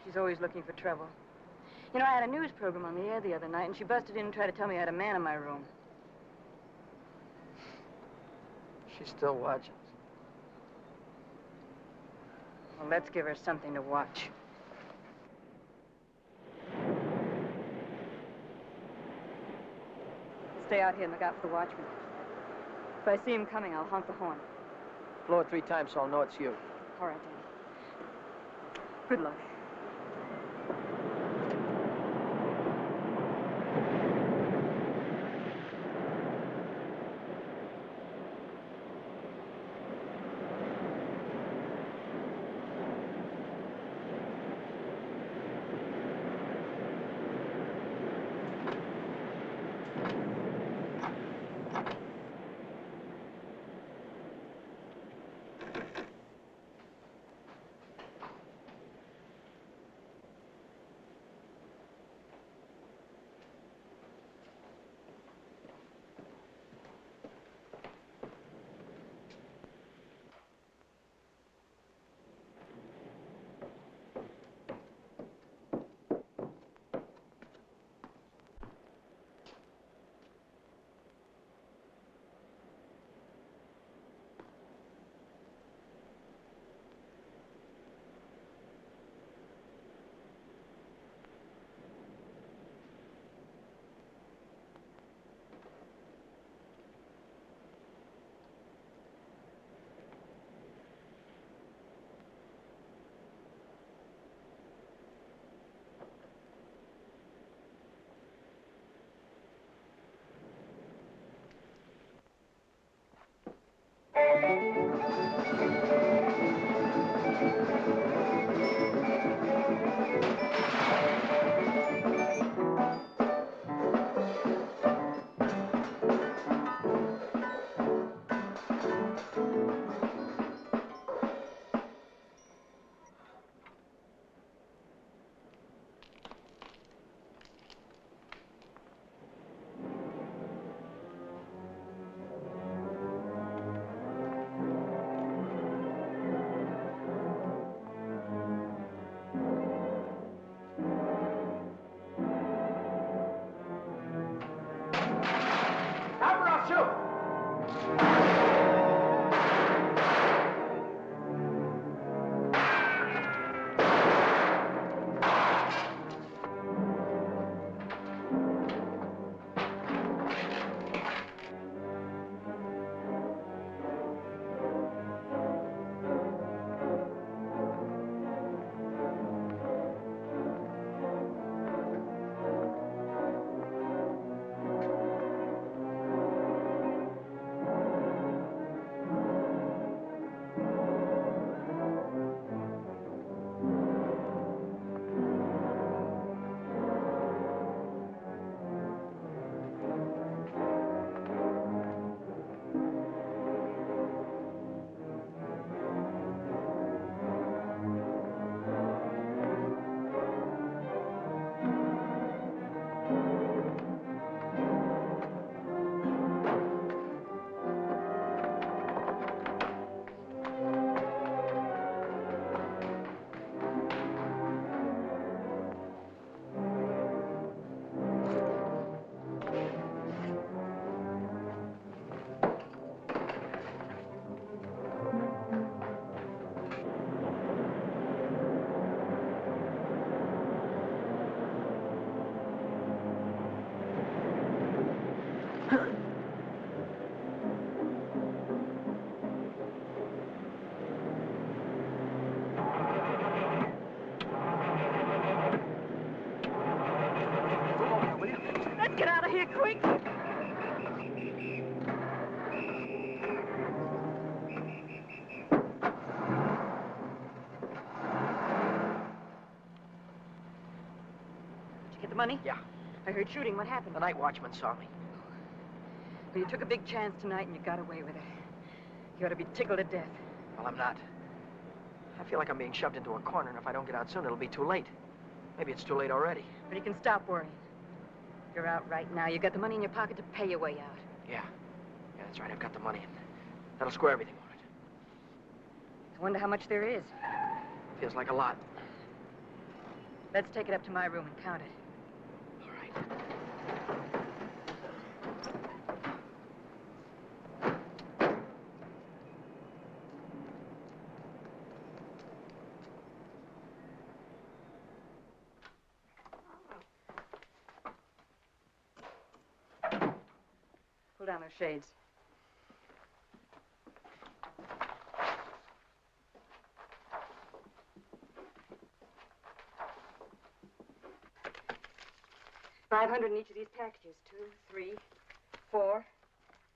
Speaker 4: She's always looking for trouble. You know, I had a news program on the air the other night, and she busted in and tried to tell me I had a man in my room.
Speaker 1: She's still watching us.
Speaker 4: Well, let's give her something to watch. Stay out here and look out for the watchman. If I see him coming, I'll honk the horn.
Speaker 1: Blow it 3 times so I'll know it's you.
Speaker 4: All right, Danny. Good luck. money?
Speaker 1: Yeah.
Speaker 4: I heard shooting. What happened?
Speaker 1: The night watchman saw me.
Speaker 4: Well, you took a big chance tonight and you got away with it. You ought to be tickled to death.
Speaker 1: Well, I'm not. I feel like I'm being shoved into a corner, and if I don't get out soon, it'll be too late. Maybe it's too late already.
Speaker 4: But you can stop worrying. You're out right now. You got the money in your pocket to pay your way out.
Speaker 1: Yeah. Yeah, that's right. I've got the money. That'll square everything, won't it?
Speaker 4: I wonder how much there is.
Speaker 1: Feels like a lot.
Speaker 4: Let's take it up to my room and count it.
Speaker 1: All right.
Speaker 4: Pull down those shades. $500 in each of these packages. 2, 3, 4,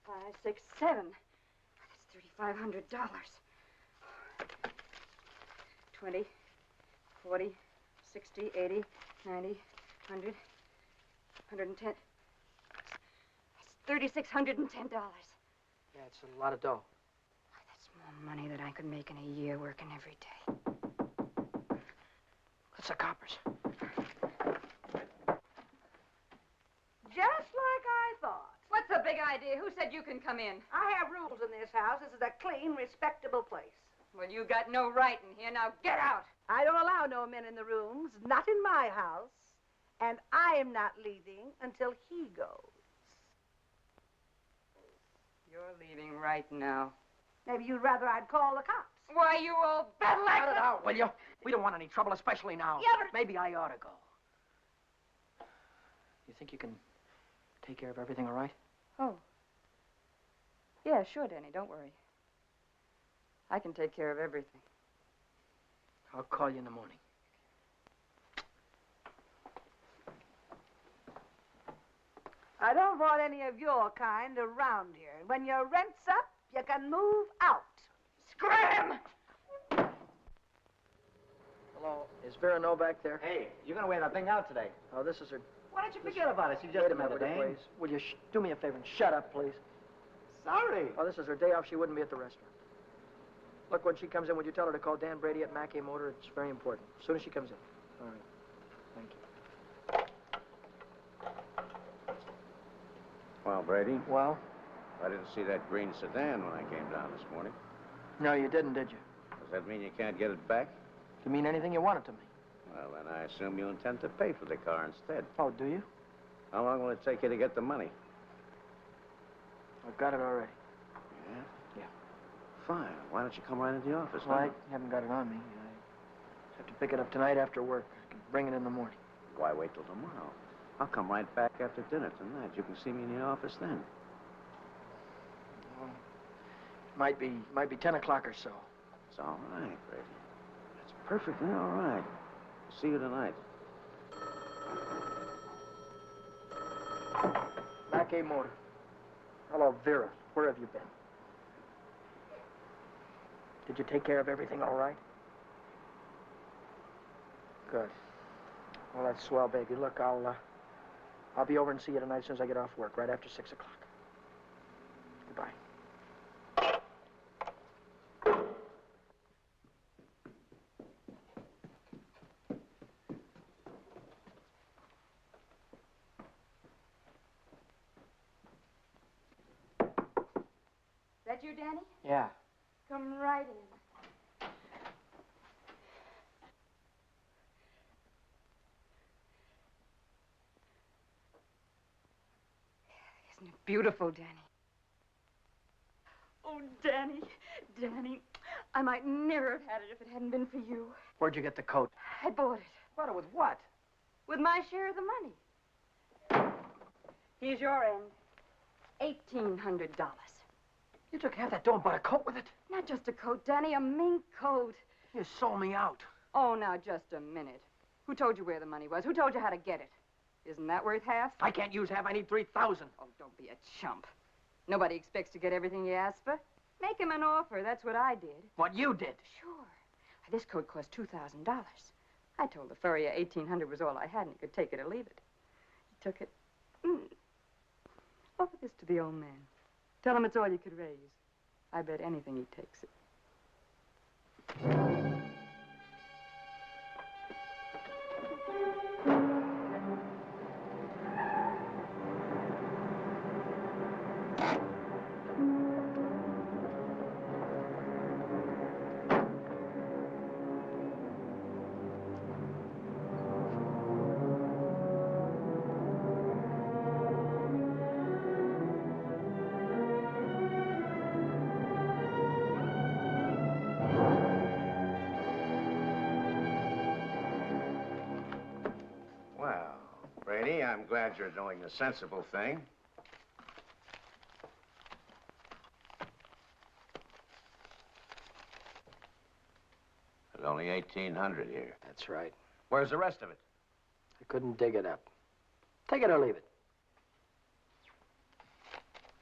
Speaker 4: 5, 6, 7. That's $3,500. 20, 40, 60, 80, 90, 100, 110. That's $3,610.
Speaker 1: Yeah, it's a lot of dough.
Speaker 4: That's more money than I could make in a year working every day.
Speaker 1: That's the coppers.
Speaker 14: Just like I thought.
Speaker 4: What's the big idea? Who said you can come in?
Speaker 14: I have rules in this house. This is a clean, respectable place.
Speaker 4: Well, you got no right in here. Now get out.
Speaker 14: I don't allow no men in the rooms, not in my house. And I am not leaving until he goes.
Speaker 4: You're leaving right now.
Speaker 14: Maybe you'd rather I'd call the cops.
Speaker 4: Why, you old battle-axe!
Speaker 1: Cut it out, will you? We don't want any trouble, especially now.
Speaker 14: Yeah, but...
Speaker 1: Maybe I ought to go. You think you can take care of everything all right?
Speaker 4: Oh. Yeah, sure, Danny. Don't worry. I can take care of everything.
Speaker 1: I'll call you in the morning.
Speaker 14: I don't want any of your kind around here. When your rent's up, you can move out.
Speaker 4: Scram!
Speaker 1: Hello, is Vera No back there?
Speaker 8: Hey, you're gonna wear that thing out today.
Speaker 1: Oh, this is her...
Speaker 8: Why don't you forget about it? She's just
Speaker 1: Wait a
Speaker 8: another
Speaker 1: minute,
Speaker 8: dame.
Speaker 1: please. Will you do me a favor and shut up, please?
Speaker 8: Sorry.
Speaker 1: Oh, this is her day off. She wouldn't be at the restaurant. Look, when she comes in, would you tell her to call Dan Brady at Mackey Motor? It's very important. As soon as she comes in. All right. Thank you.
Speaker 10: Well, Brady,
Speaker 1: Well?
Speaker 10: I didn't see that green sedan when I came down this morning.
Speaker 1: No, you didn't, did you?
Speaker 10: Does that mean you can't get it back?
Speaker 1: You mean anything you want it to me?
Speaker 10: Well, then I assume you intend to pay for the car instead.
Speaker 1: Oh, do you?
Speaker 10: How long will it take you to get the money?
Speaker 1: I've got it already.
Speaker 10: Yeah?
Speaker 1: Yeah.
Speaker 10: Fine. Why don't you come right into the office
Speaker 1: Well,
Speaker 10: now?
Speaker 1: I haven't got it on me. I have to pick it up tonight after work. I can bring it in the morning.
Speaker 10: Why wait till tomorrow? I'll come right back after dinner tonight. You can see me in the office then.
Speaker 1: Well, might be 10 o'clock or so.
Speaker 10: It's all right, Brady. It's perfectly all right. See you tonight.
Speaker 1: Mackey Motor. Hello, Vera. Where have you been? Did you take care of everything all right? Good. Well, that's swell, baby. Look, I'll be over and see you tonight as soon as I get off work, right after 6 o'clock. Goodbye.
Speaker 4: That you, Danny?
Speaker 1: Yeah.
Speaker 4: Come right in. Isn't it beautiful, Danny? Oh, Danny, Danny, I might never have had it if it hadn't been for you.
Speaker 1: Where'd you get the coat?
Speaker 4: I bought it.
Speaker 1: Bought it with what?
Speaker 4: With my share of the money. Here's your end. $1,800.
Speaker 1: You took half that dough and bought a coat with it?
Speaker 4: Not just a coat, Danny, a mink coat.
Speaker 1: You sold me out.
Speaker 4: Oh, now, just a minute. Who told you where the money was? Who told you how to get it? Isn't that worth half?
Speaker 1: I can't use half. I need 3,000.
Speaker 4: Oh, don't be a chump. Nobody expects to get everything you ask for. Make him an offer. That's what I did.
Speaker 1: What you did?
Speaker 4: Sure. This coat cost $2,000. I told the furrier $1,800 was all I had, and he could take it or leave it. took it. Offer this to the old man. Tell him it's all you could raise. I bet anything he takes it.
Speaker 10: Brady, I'm glad you're doing the sensible thing. There's only 1,800 here.
Speaker 1: That's right.
Speaker 10: Where's the rest of it?
Speaker 1: I couldn't dig it up. Take it or leave it.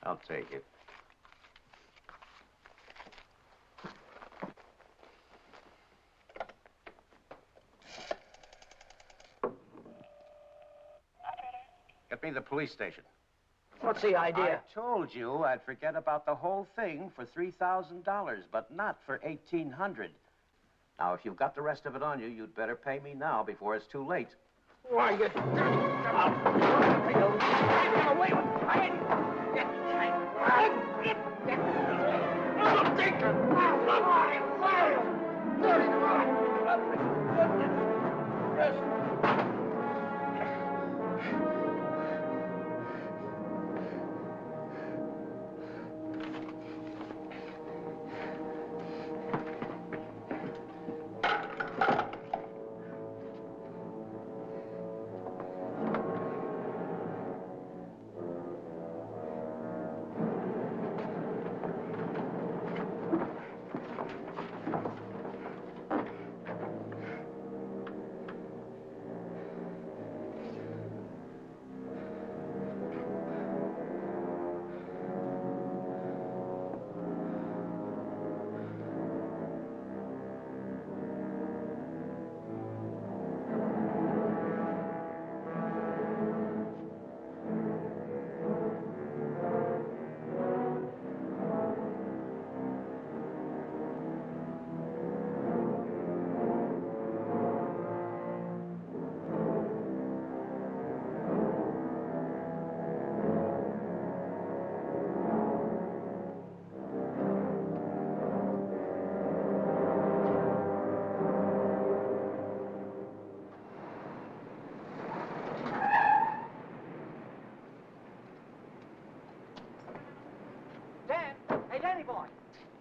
Speaker 10: I'll take it. Get me the police station.
Speaker 1: What's the idea?
Speaker 10: I told you I'd forget about the whole thing for $3,000, but not for 1,800. Now, if you've got the rest of it on you, you'd better pay me now before it's too late.
Speaker 1: Why, you...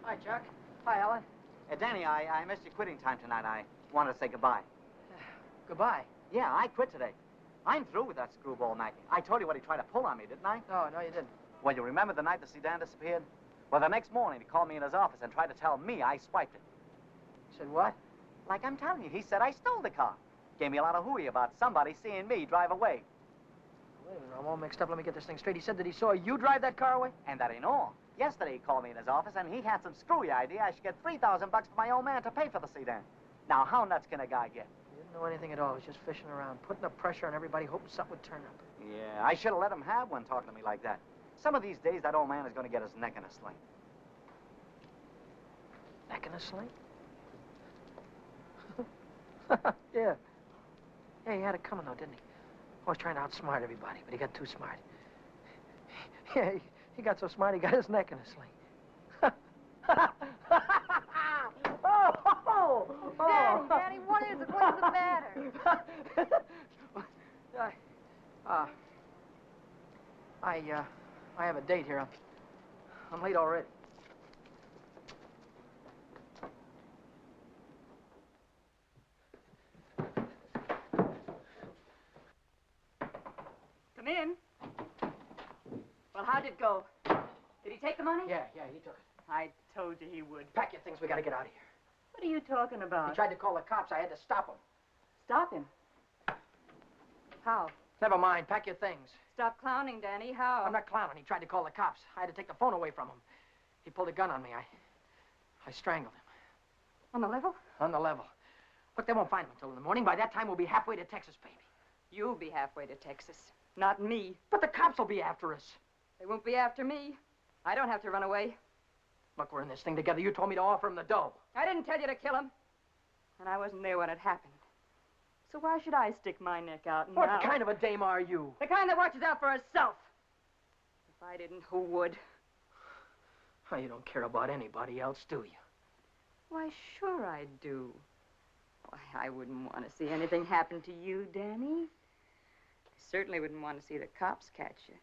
Speaker 1: Hi, Chuck. Hi, Ellen.
Speaker 2: Danny, I missed your quitting time tonight. I wanted to say goodbye.
Speaker 1: Goodbye.
Speaker 2: Yeah, I quit today. I'm through with that screwball Mackey. I told you what he tried to pull on me, didn't I?
Speaker 1: No, you didn't.
Speaker 2: Well, you remember the night the sedan disappeared? Well, the next morning he called me in his office and tried to tell me I swiped it.
Speaker 1: Said what?
Speaker 2: Like I'm telling you, he said I stole the car. Gave me a lot of hooey about somebody seeing me drive away.
Speaker 1: Wait a minute, I'm all mixed up. Let me get this thing straight. He said that he saw you drive that car away?
Speaker 2: And that ain't all. Yesterday he called me in his office and he had some screwy idea I should get $3,000 for my old man to pay for the sedan. Now, how nuts can a guy get?
Speaker 1: He didn't know anything at all. He was just fishing around, putting the pressure on everybody, hoping something would turn up.
Speaker 2: Yeah, I should have let him have one talking to me like that. Some of these days, that old man is going to get his neck in a sling.
Speaker 1: Neck in a sling? Yeah. Yeah, he had it coming, though, didn't he? Always trying to outsmart everybody, but he got too smart. Yeah, he got so smart, he got his neck in a sling.
Speaker 12: Daddy, what is it? What's the matter?
Speaker 1: I have a date here. I'm late already.
Speaker 4: Come in. Well, how'd it go? Did he take the money?
Speaker 1: Yeah, he took it.
Speaker 4: I told you he would.
Speaker 1: Pack your things, we gotta get out of here.
Speaker 4: What are you talking about?
Speaker 1: He tried to call the cops. I had to stop him.
Speaker 4: Stop him? How?
Speaker 1: Never mind, pack your things.
Speaker 4: Stop clowning, Danny. How?
Speaker 1: I'm not clowning. He tried to call the cops. I had to take the phone away from him. He pulled a gun on me. I strangled him.
Speaker 4: On the level?
Speaker 1: On the level. Look, they won't find him until in the morning. By that time, we'll be halfway to Texas, baby.
Speaker 4: You'll be halfway to Texas. Not me.
Speaker 1: But the cops will be after us.
Speaker 4: They won't be after me. I don't have to run away.
Speaker 1: Look, we're in this thing together. You told me to offer him the dough.
Speaker 4: I didn't tell you to kill him. And I wasn't there when it happened. So why should I stick my neck out now?
Speaker 1: What kind of a dame are you?
Speaker 4: The kind that watches out for herself. If I didn't, who would?
Speaker 1: Oh, you don't care about anybody else, do you?
Speaker 4: Why, sure I do. Why, I wouldn't want to see anything happen to you, Danny. I certainly wouldn't want to see the cops catch you.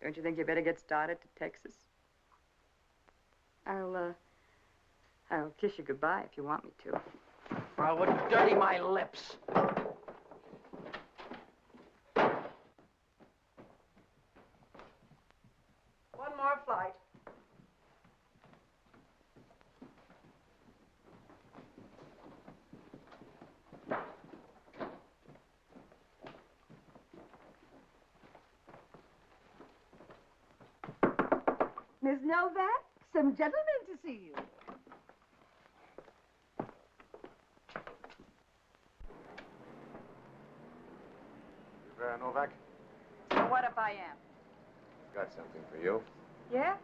Speaker 4: Don't you think you better get started to Texas? I'll kiss you goodbye if you want me to.
Speaker 1: Or I would dirty my lips.
Speaker 14: One more flight. Miss Novak, some gentlemen to see you.
Speaker 11: Vera Novak,
Speaker 4: So what if I am?
Speaker 11: got something for you.
Speaker 4: Yeah?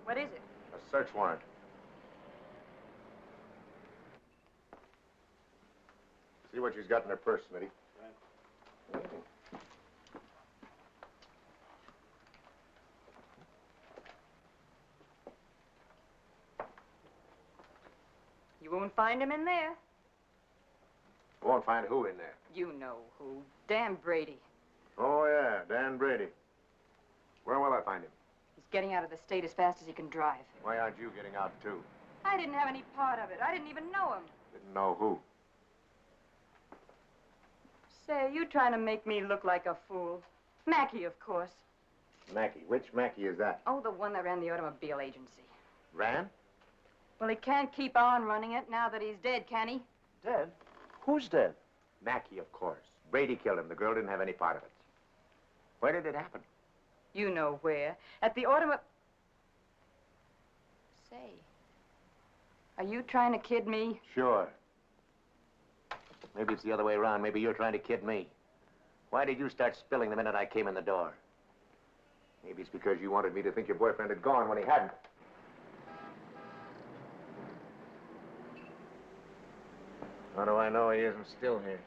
Speaker 4: What is it?
Speaker 11: A search warrant. See what she's got in her purse, Smitty.
Speaker 4: You won't find him in there.
Speaker 11: Won't find who in there.
Speaker 4: You know who. Dan Brady.
Speaker 11: Oh, yeah, Dan Brady. Where will I find him?
Speaker 4: He's getting out of the state as fast as he can drive.
Speaker 11: Why aren't you getting out, too?
Speaker 4: I didn't have any part of it. I didn't even know him.
Speaker 11: Didn't know who.
Speaker 4: Say, you trying to make me look like a fool. Mackey, of course.
Speaker 11: Mackey. Which Mackey is that?
Speaker 4: Oh, the one that ran the automobile agency.
Speaker 11: Ran?
Speaker 4: Well, he can't keep on running it now that he's dead, can he?
Speaker 11: Dead? Who's dead? Mackey, of course. Brady killed him. The girl didn't have any part of it. Where did it happen?
Speaker 4: You know where. At the automobile... Say, are you trying to kid me?
Speaker 11: Sure. Maybe it's the other way around. Maybe you're trying to kid me. Why did you start spilling the minute I came in the door? Maybe it's because you wanted me to think your boyfriend had gone when he hadn't. How do I know he isn't still here?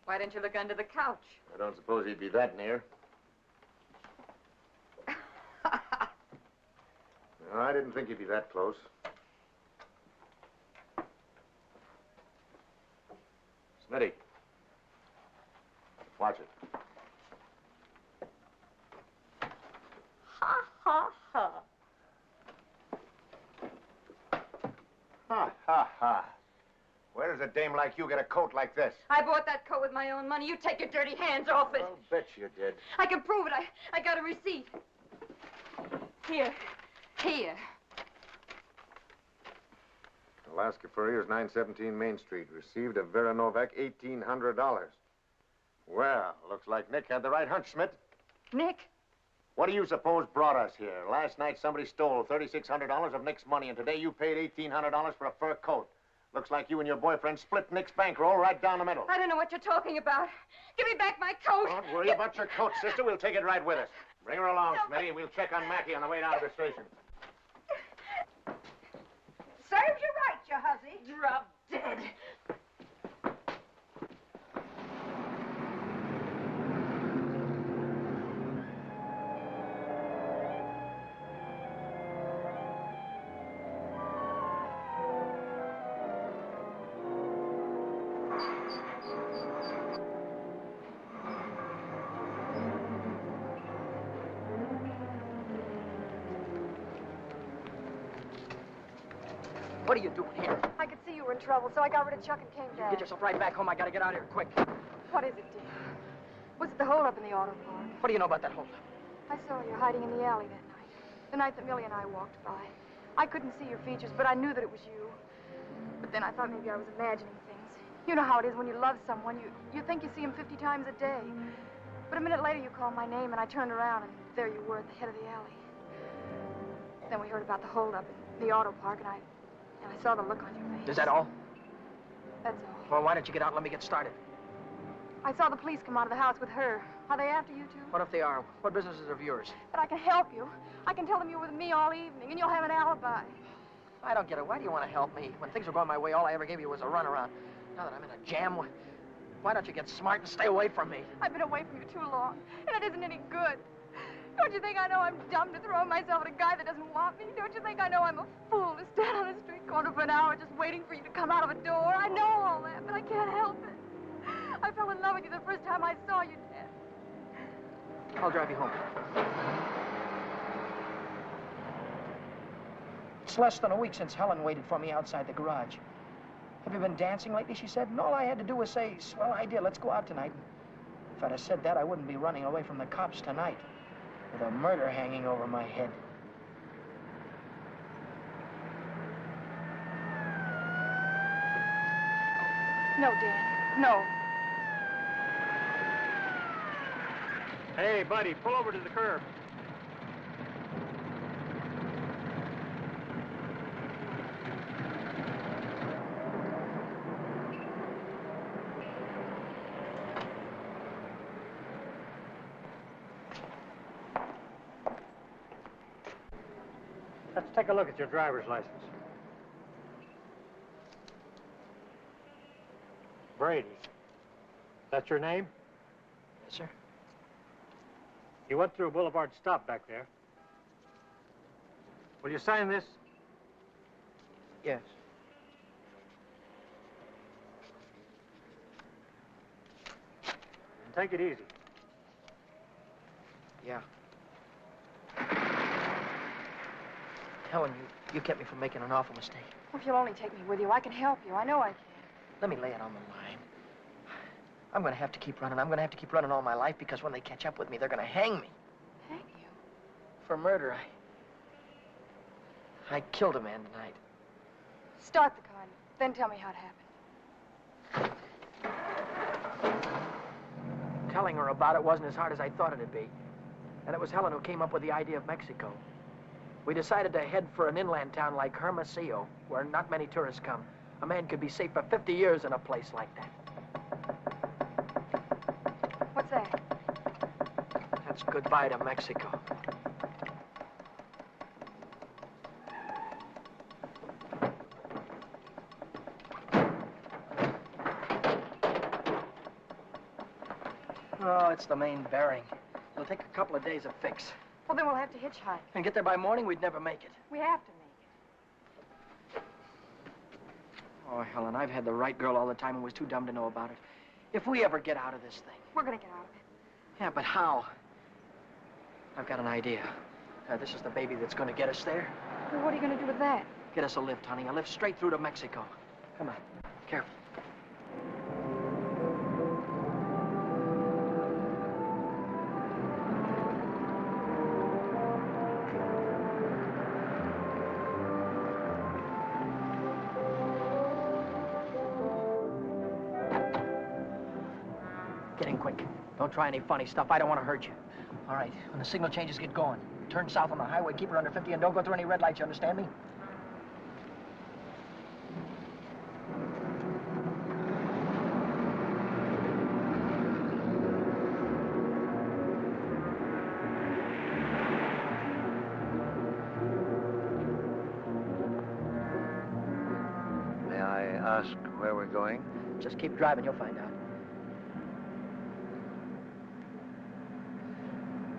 Speaker 4: Why don't you look under the couch?
Speaker 11: I don't suppose he'd be that near. No, I didn't think he'd be that close. Smitty. Watch it.
Speaker 4: Ha, ha, ha.
Speaker 11: Ha, ha, ha. Where does a dame like you get a coat like this?
Speaker 4: I bought that coat with my own money. You take your dirty hands off it.
Speaker 11: I'll bet you did.
Speaker 4: I can prove it. I got a receipt. Here. Here.
Speaker 11: Alaska Furriers, 917 Main Street. Received of Vera Novak, $1,800. Well, looks like Nick had the right hunch, Schmidt.
Speaker 4: Nick?
Speaker 11: What do you suppose brought us here? Last night somebody stole $3,600 of Nick's money, and today you paid $1,800 for a fur coat. Looks like you and your boyfriend split Nick's bankroll right down the middle.
Speaker 4: I don't know what you're talking about. Give me back my coat.
Speaker 11: Don't worry about your coat, sister. We'll take it right with us. Bring her along, Smitty, and we'll check on Mackey on the way down to the station.
Speaker 14: Serves you right, you hussy.
Speaker 4: Drop dead.
Speaker 1: What are you doing here?
Speaker 12: I could see you were in trouble, so I got rid of Chuck and came down.
Speaker 1: Get yourself right back home. I gotta get out of here quick.
Speaker 12: What is it, dear? Was it the holdup in the auto park?
Speaker 1: What do you know about that holdup?
Speaker 12: I saw you hiding in the alley that night. The night that Millie and I walked by. I couldn't see your features, but I knew that it was you. But then I thought maybe I was imagining things. You know how it is when you love someone. You think you see him 50 times a day. But a minute later, you called my name, and I turned around, and there you were at the head of the alley. Then we heard about the holdup in the auto park, and I saw the look on your face.
Speaker 1: Is that all?
Speaker 12: That's all.
Speaker 1: Well, why don't you get out and let me get started?
Speaker 12: I saw the police come out of the house with her. Are they after you, too?
Speaker 1: What if they are? What business is of yours?
Speaker 12: But I can help you. I can tell them you were with me all evening, and you'll have an alibi.
Speaker 1: I don't get it. Why do you want to help me? When things were going my way, all I ever gave you was a runaround. Now that I'm in a jam, why don't you get smart and stay away from me?
Speaker 12: I've been away from you too long, and it isn't any good. Don't you think I know I'm dumb to throw myself at a guy that doesn't want me? Don't you think I know I'm a fool to stand on a street corner for an hour just waiting for you to come out of a door? I know all that, but I can't help it. I fell in love with you the first time I saw you, Dad.
Speaker 1: I'll drive you home.
Speaker 13: It's less than a week since Helen waited for me outside the garage. Have you been dancing lately, she said, and all I had to do was say, swell idea, let's go out tonight. If I'd have said that, I wouldn't be running away from the cops tonight, with a murder hanging over my head.
Speaker 12: No, Dan, no.
Speaker 15: Hey, buddy, pull over to the curb. Let's take a look at your driver's license. Brady. That's your name?
Speaker 1: Yes, sir.
Speaker 15: You went through Boulevard Stop back there. Will you sign this?
Speaker 1: Yes.
Speaker 15: And take it easy.
Speaker 1: Yeah. Helen, you kept me from making an awful mistake.
Speaker 12: If you'll only take me with you, I can help you. I know I can.
Speaker 1: Let me lay it on the line. I'm going to have to keep running. I'm going to have to keep running all my life because when they catch up with me, they're going to hang me.
Speaker 12: Hang you?
Speaker 1: For murder. I killed a man tonight.
Speaker 12: Start the car, then tell me how it happened.
Speaker 1: Telling her about it wasn't as hard as I thought it'd be. And it was Helen who came up with the idea of Mexico. We decided to head for an inland town like Hermosillo, where not many tourists come. A man could be safe for 50 years in a place like that.
Speaker 12: What's that?
Speaker 1: That's goodbye to Mexico. Oh, it's the main bearing. It'll take a couple of days to fix.
Speaker 12: Well, then we'll have to hitchhike.
Speaker 1: And get there by morning, we'd never make it.
Speaker 12: We have to make it.
Speaker 1: Oh, Helen, I've had the right girl all the time and was too dumb to know about it. If we ever get out of this thing...
Speaker 12: We're gonna get out of it.
Speaker 1: Yeah, but how? I've got an idea. This is the baby that's gonna get us there.
Speaker 12: Well, what are you gonna do with that?
Speaker 1: Get us a lift, honey. A lift straight through to Mexico. Come on. Careful. Get in quick. Don't try any funny stuff. I don't want to hurt you. All right. When the signal changes, get going. Turn south on the highway, keep her under 50, and don't go through any red lights, you understand me?
Speaker 16: May I ask where we're going?
Speaker 1: Just keep driving, you'll find out.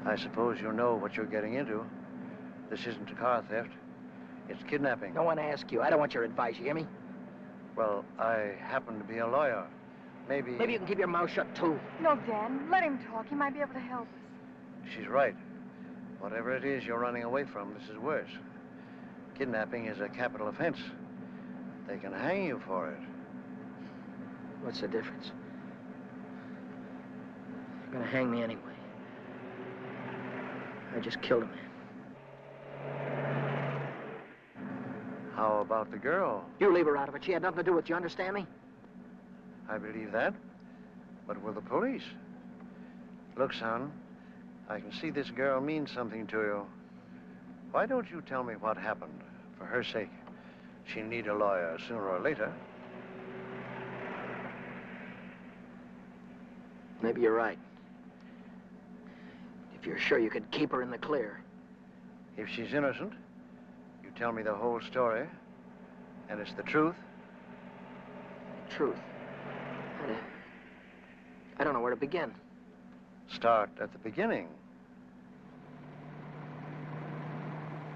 Speaker 16: I suppose you know what you're getting into. This isn't a car theft. It's kidnapping.
Speaker 1: No one asked you. I don't want your advice, you hear me?
Speaker 16: Well, I happen to be a lawyer. Maybe...
Speaker 1: Maybe you can keep your mouth shut, too.
Speaker 12: No, Dan. Let him talk. He might be able to help us.
Speaker 16: She's right. Whatever it is you're running away from, this is worse. Kidnapping is a capital offense. They can hang you for it.
Speaker 1: What's the difference? They're gonna hang me anyway. I just killed a man.
Speaker 16: How about the girl?
Speaker 1: You leave her out of it. She had nothing to do with it. You understand me?
Speaker 16: I believe that. But with the police? Look, son, I can see this girl means something to you. Why don't you tell me what happened? For her sake. She'll need a lawyer sooner or later.
Speaker 13: Maybe you're right. If you're sure you could keep her in the clear.
Speaker 16: If she's innocent, you tell me the whole story, and it's the truth.
Speaker 13: Truth. I don't know where to begin.
Speaker 16: Start at the beginning.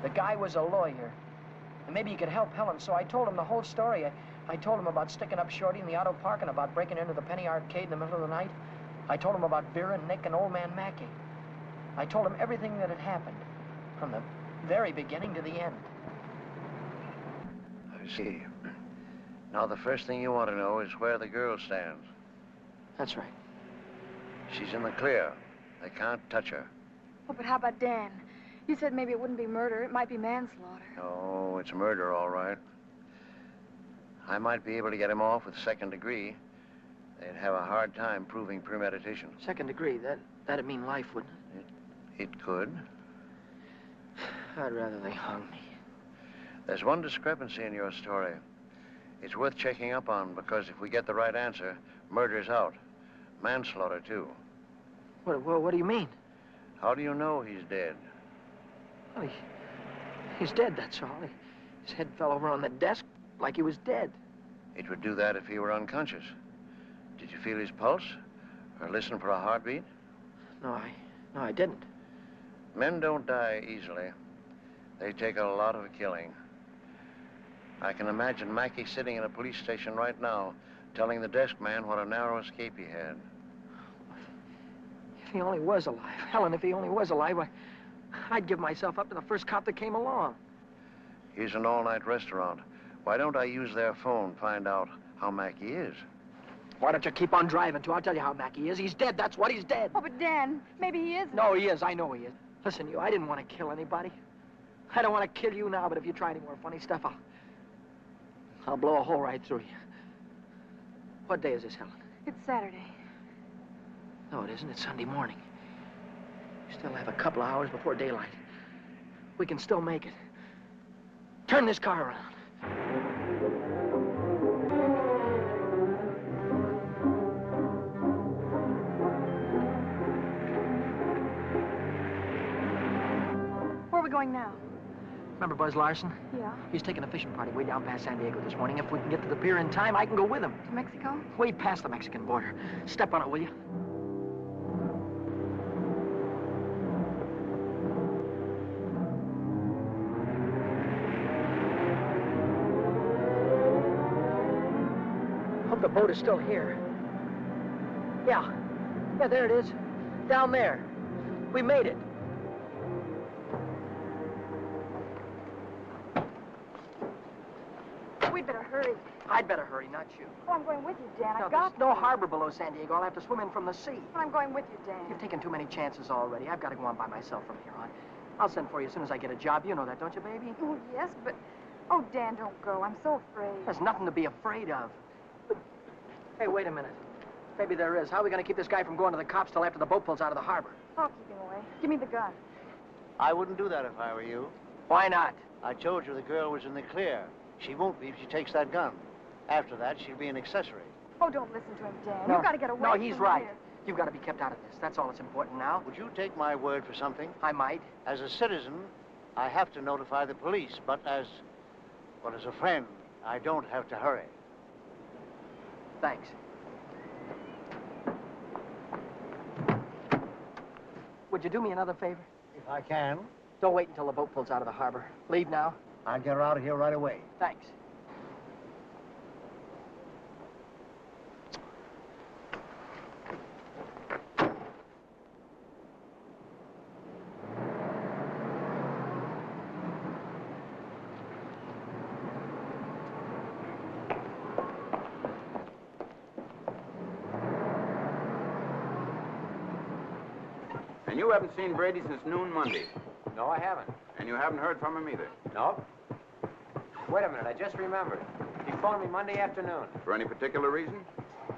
Speaker 13: The guy was a lawyer. And maybe he could help Helen, so I told him the whole story. I told him about sticking up Shorty in the auto park and about breaking into the Penny Arcade in the middle of the night. I told him about Vera, Nick, and old man Mackey. I told him everything that had happened, from the very beginning to the end.
Speaker 16: I see. Now, the first thing you want to know is where the girl stands.
Speaker 13: That's right.
Speaker 16: She's in the clear. They can't touch her.
Speaker 12: Oh, but how about Dan? You said maybe it wouldn't be murder. It might be manslaughter.
Speaker 16: Oh, it's murder, all right. I might be able to get him off with second degree. They'd have a hard time proving premeditation.
Speaker 13: Second degree, that'd mean life, wouldn't it?
Speaker 16: It could.
Speaker 13: I'd rather they hung me.
Speaker 16: There's one discrepancy in your story. It's worth checking up on, because if we get the right answer, murder's out. Manslaughter, too.
Speaker 13: What do you mean?
Speaker 16: How do you know he's dead?
Speaker 13: Well, he's dead, that's all. His head fell over on the desk like he was dead.
Speaker 16: It would do that if he were unconscious. Did you feel his pulse? Or listen for a heartbeat?
Speaker 13: No, I didn't.
Speaker 16: Men don't die easily. They take a lot of killing. I can imagine Mackey sitting in a police station right now, telling the desk man what a narrow escape he had.
Speaker 13: If he only was alive. Helen, if he only was alive, I'd give myself up to the first cop that came along.
Speaker 16: Here's an all-night restaurant. Why don't I use their phone, find out how Mackey is?
Speaker 13: Why don't you keep on driving, too? I'll tell you how Mackey is. He's dead, that's what, he's dead.
Speaker 12: Oh, but Dan, maybe he isn't.
Speaker 13: No, he is. I know he is. Listen, I didn't want to kill anybody. I don't want to kill you now, but if you try any more funny stuff, I'll blow a hole right through you. What day is this, Helen?
Speaker 12: It's Saturday.
Speaker 13: No, it isn't. It's Sunday morning. We still have a couple of hours before daylight. We can still make it. Turn this car around.
Speaker 12: Where are we going now?
Speaker 13: Remember Buzz Larson?
Speaker 12: Yeah.
Speaker 13: He's taking a fishing party way down past San Diego this morning. If we can get to the pier in time, I can go with him.
Speaker 12: To Mexico?
Speaker 13: Way past the Mexican border. Step on it, will you? Hope the boat is still here. Yeah, there it is. Down there. We made it.
Speaker 12: We'd better hurry.
Speaker 13: I'd better hurry, not you.
Speaker 12: Oh, I'm going with you, Dan.
Speaker 13: No,
Speaker 12: I've got
Speaker 13: there's no harbor below San Diego. I'll have to swim in from the sea.
Speaker 12: But I'm going with you, Dan.
Speaker 13: You've taken too many chances already. I've got to go on by myself from here on. I'll send for you as soon as I get a job. You know that, don't you, baby?
Speaker 12: Oh, yes, but... Oh, Dan, don't go. I'm so afraid.
Speaker 13: There's nothing to be afraid of. But... Hey, wait a minute. Maybe there is. How are we going to keep this guy from going to the cops till after the boat pulls out of the harbor?
Speaker 12: I'll keep him away. Give me the gun.
Speaker 16: I wouldn't do that if I were you.
Speaker 13: Why not?
Speaker 16: I told you the girl was in the clear. She won't be if she takes that gun. After that, she'll be an accessory.
Speaker 12: Oh, don't listen to him, Dan.
Speaker 13: No.
Speaker 12: You've got to get away
Speaker 13: No,
Speaker 12: from
Speaker 13: he's right.
Speaker 12: here.
Speaker 13: You've got to be kept out of this. That's all that's important now.
Speaker 16: Would you take my word for something?
Speaker 13: I might.
Speaker 16: As a citizen, I have to notify the police, but as a friend, I don't have to hurry.
Speaker 13: Thanks. Would you do me another favor?
Speaker 16: If I can.
Speaker 13: Don't wait until the boat pulls out of the harbor. Leave now.
Speaker 16: I'll get her out of here right away.
Speaker 13: Thanks.
Speaker 17: And you haven't seen Brady since noon Monday.
Speaker 3: No, I haven't.
Speaker 17: And you haven't heard from him either.
Speaker 3: Nope. Wait a minute, I just remembered. He phoned me Monday afternoon.
Speaker 17: For any particular reason?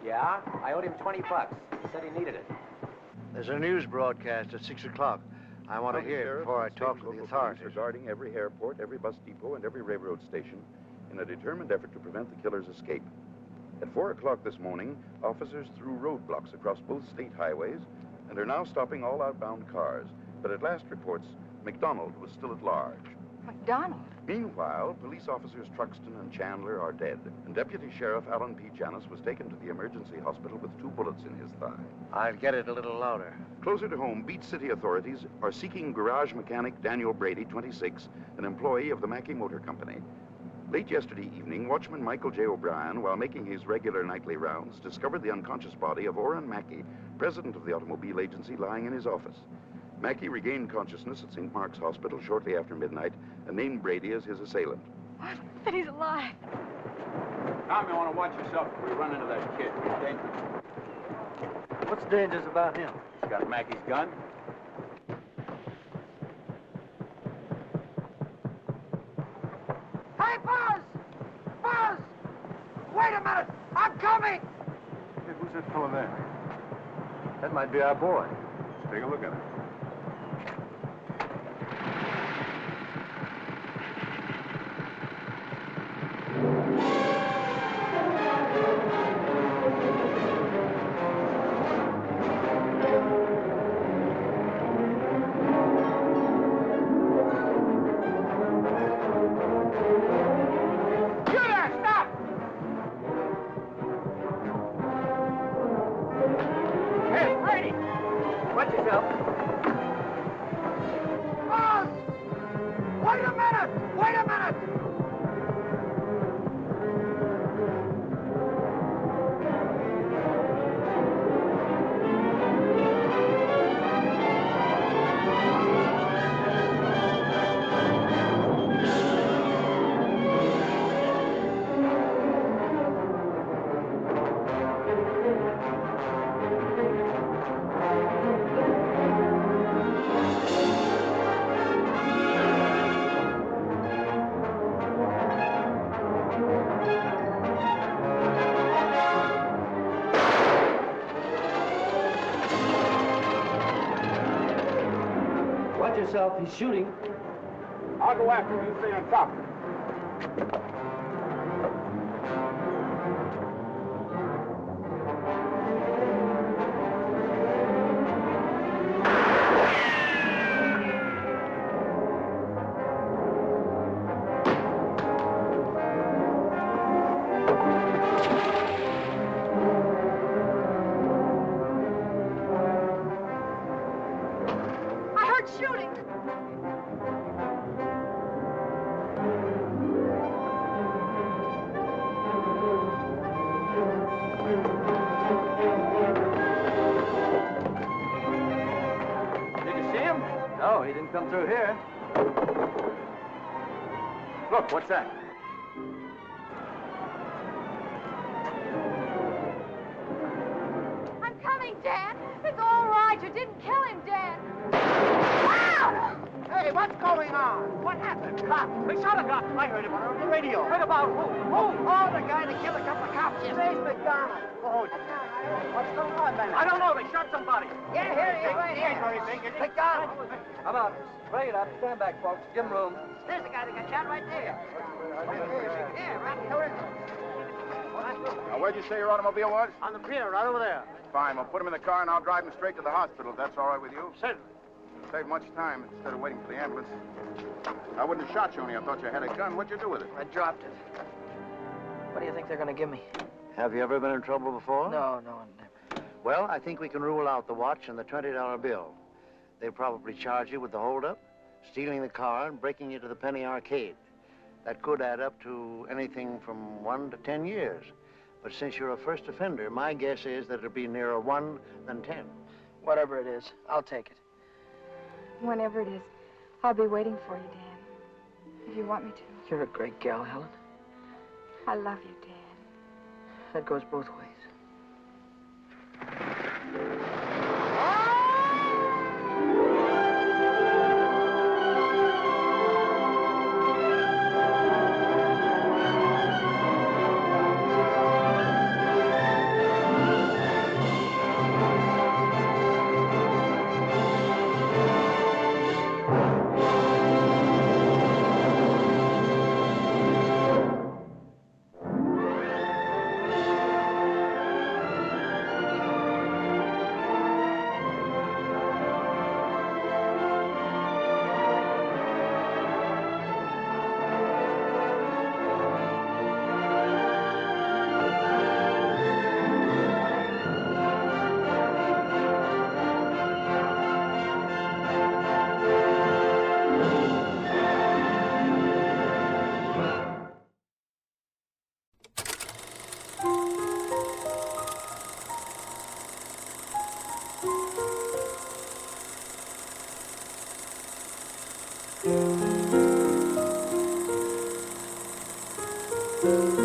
Speaker 3: Yeah, I owed him $20. He said he needed it.
Speaker 16: There's a news broadcast at 6 o'clock. I want to hear it before I talk to the authorities.
Speaker 18: Regarding every airport, every bus depot, and every railroad station in a determined effort to prevent the killer's escape. At 4 o'clock this morning, officers threw roadblocks across both state highways and are now stopping all outbound cars. But at last reports, McDonald was still at large.
Speaker 12: McDonald?
Speaker 18: Meanwhile, police officers Truxton and Chandler are dead, and Deputy Sheriff Alan P. Janis was taken to the emergency hospital with 2 bullets in his thigh.
Speaker 16: I'll get it a little louder.
Speaker 18: Closer to home, Beach City authorities are seeking garage mechanic Daniel Brady, 26, an employee of the Mackey Motor Company. Late yesterday evening, watchman Michael J. O'Brien, while making his regular nightly rounds, discovered the unconscious body of Orrin Mackey, president of the automobile agency, lying in his office. Mackey regained consciousness at St. Mark's Hospital shortly after midnight and named Brady as his assailant.
Speaker 12: What? That he's alive.
Speaker 17: Tom, you want to watch yourself before you run into that kid. He's dangerous.
Speaker 15: What's dangerous about him?
Speaker 17: He's got Mackey's gun.
Speaker 14: Hey, Buzz! Buzz! Wait a minute! I'm coming!
Speaker 15: Hey, who's that fellow there? That might be our boy.
Speaker 18: Let's take a look at him.
Speaker 15: He's shooting.
Speaker 17: I'll go after him. You stay on top.
Speaker 12: I heard shooting.
Speaker 15: Did you see him? No, he didn't come through here.
Speaker 17: Look, what's that?
Speaker 12: I'm coming, Dan. It's all right. You didn't kill him, Dan. Ah!
Speaker 14: Hey, what's going on? What happened? Cops.
Speaker 15: They shot a cop. I heard him on the radio. Heard about who? Who?
Speaker 14: Oh, the guy that killed a couple of cops yesterday. Where's McDonald?
Speaker 15: Oh,
Speaker 14: What's going on, man?
Speaker 15: I don't know. They shot somebody.
Speaker 14: Yeah, here he is, right here. McDonald.
Speaker 15: How about it? Spray it up. Stand back, folks. Give him room.
Speaker 14: There's the guy that got shot right there. Here, right here.
Speaker 18: Now, where'd you say your automobile was?
Speaker 15: On the pier, right over there.
Speaker 18: Fine, we'll put him in the car and I'll drive him straight to the hospital, if that's all right with you.
Speaker 15: Certainly.
Speaker 18: Save much time instead of waiting for the ambulance. I wouldn't have shot you only I thought you had a gun. What'd you do with it?
Speaker 1: I dropped it. What do you think they're going to give me?
Speaker 16: Have you ever been in trouble before?
Speaker 1: No, never.
Speaker 16: Well, I think we can rule out the watch and the $20 bill. They probably charge you with the holdup, stealing the car, and breaking you to the Penny Arcade. That could add up to anything from 1 to 10 years. But since you're a first offender, my guess is that it'll be nearer 1 than 10.
Speaker 1: Whatever it is, I'll take it.
Speaker 12: Whenever it is, I'll be waiting for you, Dan. If you want me to.
Speaker 1: You're a great gal, Helen.
Speaker 12: I love you, Dan.
Speaker 1: That goes both ways.
Speaker 19: Thank you.